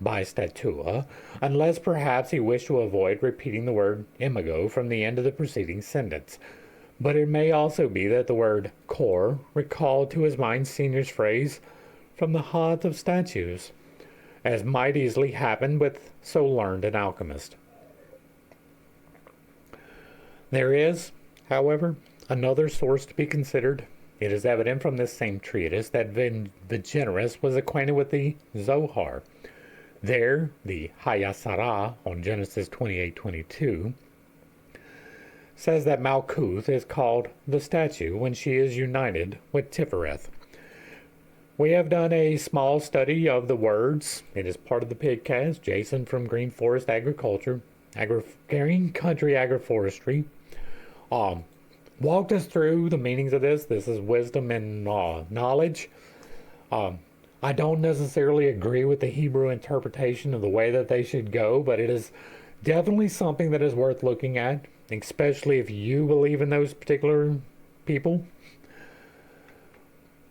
by statua, unless perhaps he wished to avoid repeating the word imago from the end of the preceding sentence. But it may also be that the word core recalled to his mind Senior's phrase, "from the heart of statues," as might easily happen with so learned an alchemist. There is, however, another source to be considered. It is evident from this same treatise that Vigenerus was acquainted with the Zohar. There, the Hayasara on Genesis 28:22 says that Malkuth is called the statue when she is united with Tifereth. We have done a small study of the words. It is part of the podcast. Jason from Green Forest Agriculture, Green Country Agroforestry, walked us through the meanings of this. This is wisdom and knowledge. I don't necessarily agree with the Hebrew interpretation of the way that they should go, but it is definitely something that is worth looking at, especially if you believe in those particular people.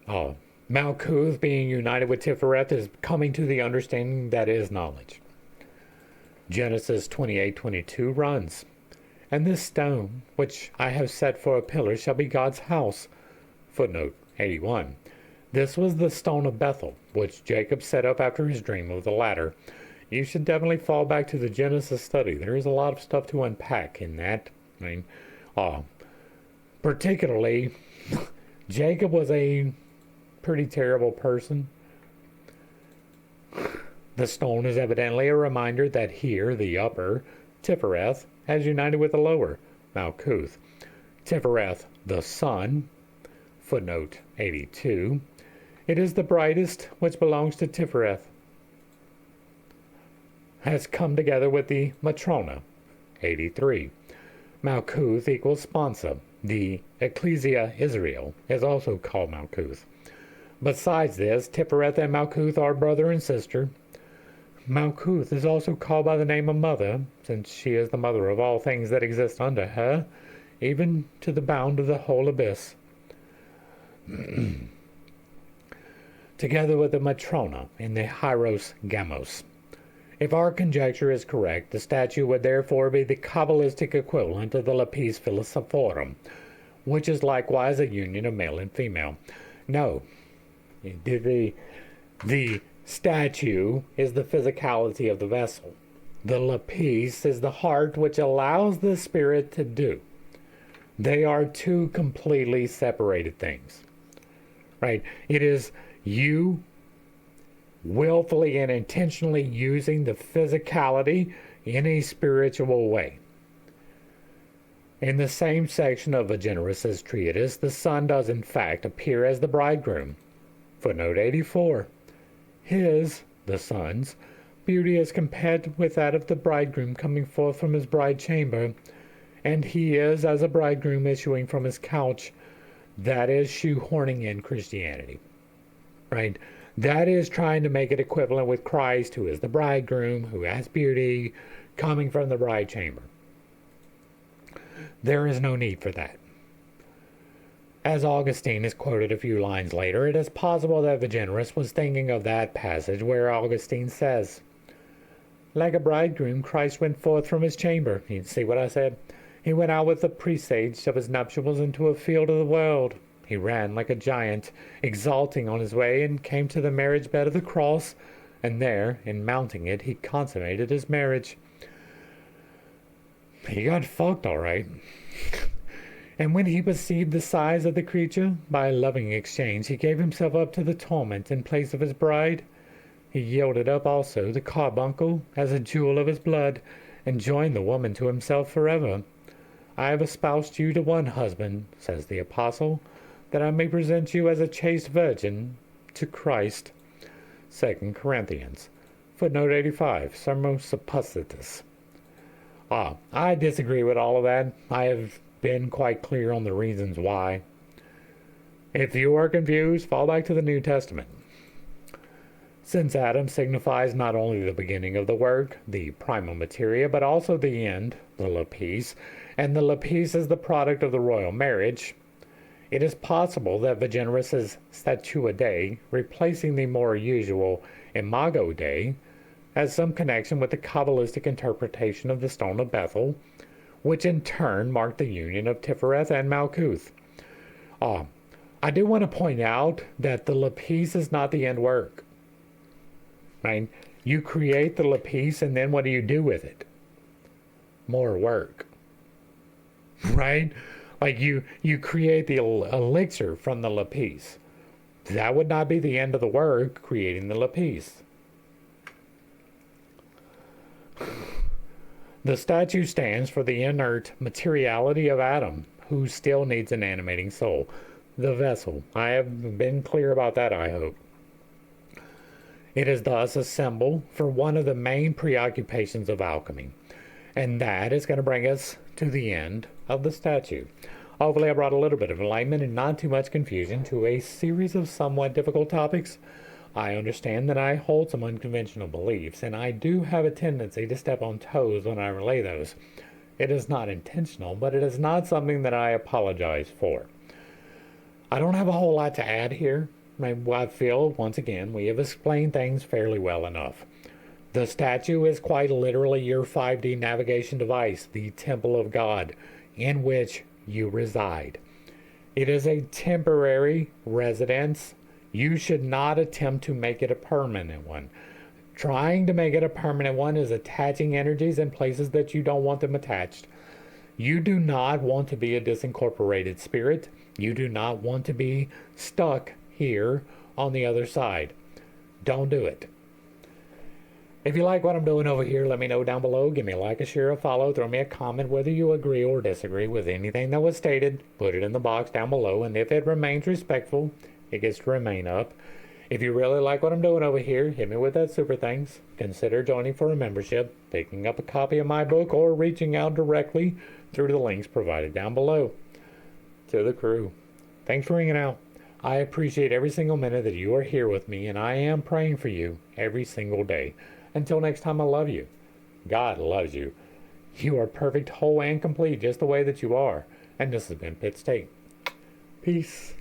Malkuth being united with Tifereth is coming to the understanding that is knowledge. Genesis 28:22 runs, "And this stone, which I have set for a pillar, shall be God's house." Footnote 81. This was the stone of Bethel, which Jacob set up after his dream of the ladder. You should definitely fall back to the Genesis study. There is a lot of stuff to unpack in that. Particularly, Jacob was a pretty terrible person. The stone is evidently a reminder that here, the upper, Tifereth, has united with the lower, Malkuth. Tifereth, the sun, footnote 82. It is the brightest which belongs to Tifereth, has come together with the Matrona, 83. Malkuth equals Sponsa. The Ecclesia Israel is also called Malkuth. Besides this, Tifereth and Malkuth are brother and sister. Malkuth is also called by the name of Mother, since she is the mother of all things that exist under her, even to the bound of the whole abyss. Together with the Matrona in the Hieros Gamos. If our conjecture is correct, the statue would therefore be the Kabbalistic equivalent of the Lapis Philosophorum, which is likewise a union of male and female. No, The statue is the physicality of the vessel. The lapis is the heart which allows the spirit to do. They are two completely separated things. Right? It is you willfully and intentionally using the physicality in a spiritual way. In the same section of Agenerus's treatise, the Son does in fact appear as the bridegroom. Footnote 84. His, the Son's, beauty is compared with that of the bridegroom coming forth from his bride chamber, and he is as a bridegroom issuing from his couch. That is shoehorning in Christianity. Right? That is trying to make it equivalent with Christ, who is the bridegroom, who has beauty, coming from the bride chamber. There is no need for that. As Augustine is quoted a few lines later, it is possible that Agenerus was thinking of that passage where Augustine says, like a bridegroom, Christ went forth from his chamber. You see what I said? He went out with the presage of his nuptials into a field of the world. He ran like a giant, exulting on his way, and came to the marriage bed of the cross, and there, in mounting it, he consummated his marriage. He got fucked, all right. And when he perceived the size of the creature, by a loving exchange, he gave himself up to the torment in place of his bride. He yielded up also the carbuncle as a jewel of his blood, and joined the woman to himself forever. I have espoused you to one husband, says the apostle, that I may present you as a chaste virgin to Christ. 2 Corinthians. Footnote 85. Sermo suppositus. I disagree with all of that. I have been quite clear on the reasons why. If you are confused, fall back to the New Testament. Since Adam signifies not only the beginning of the work, the primal materia, but also the end, the lapis, and the lapis is the product of the royal marriage, it is possible that Agenerus's Statua Dei, replacing the more usual Imago Dei, has some connection with the Kabbalistic interpretation of the Stone of Bethel, which in turn marked the union of Tifereth and Malkuth. I do want to point out that the lapis is not the end work. Right? You create the lapis, and then what do you do with it? More work. Right? Like you create the elixir from the lapis. That would not be the end of the work, creating the lapis. The statue stands for the inert materiality of Adam, who still needs an animating soul. The vessel. I have been clear about that, I hope. It is thus a symbol for one of the main preoccupations of alchemy, and that is going to bring us to the end of the statue. Hopefully I brought a little bit of enlightenment and not too much confusion to a series of somewhat difficult topics. I understand that I hold some unconventional beliefs, and I do have a tendency to step on toes when I relay those. It is not intentional, but it is not something that I apologize for. I don't have a whole lot to add here. I feel, once again, we have explained things fairly well enough. The statue is quite literally your 5D navigation device, the temple of God, in which you reside. It is a temporary residence. You should not attempt to make it a permanent one. Trying to make it a permanent one is attaching energies in places that you don't want them attached. You do not want to be a disincorporated spirit. You do not want to be stuck here on the other side. Don't do it. If you like what I'm doing over here, let me know down below. Give me a like, a share, a follow. Throw me a comment whether you agree or disagree with anything that was stated. Put it in the box down below, and if it remains respectful, it gets to remain up. If you really like what I'm doing over here, hit me with that super thanks. Consider joining for a membership, picking up a copy of my book, or reaching out directly through the links provided down below. To the crew, thanks for hanging out. I appreciate every single minute that you are here with me, and I am praying for you every single day. Until next time, I love you. God loves you. You are perfect, whole, and complete just the way that you are. And this has been pittstake. Peace.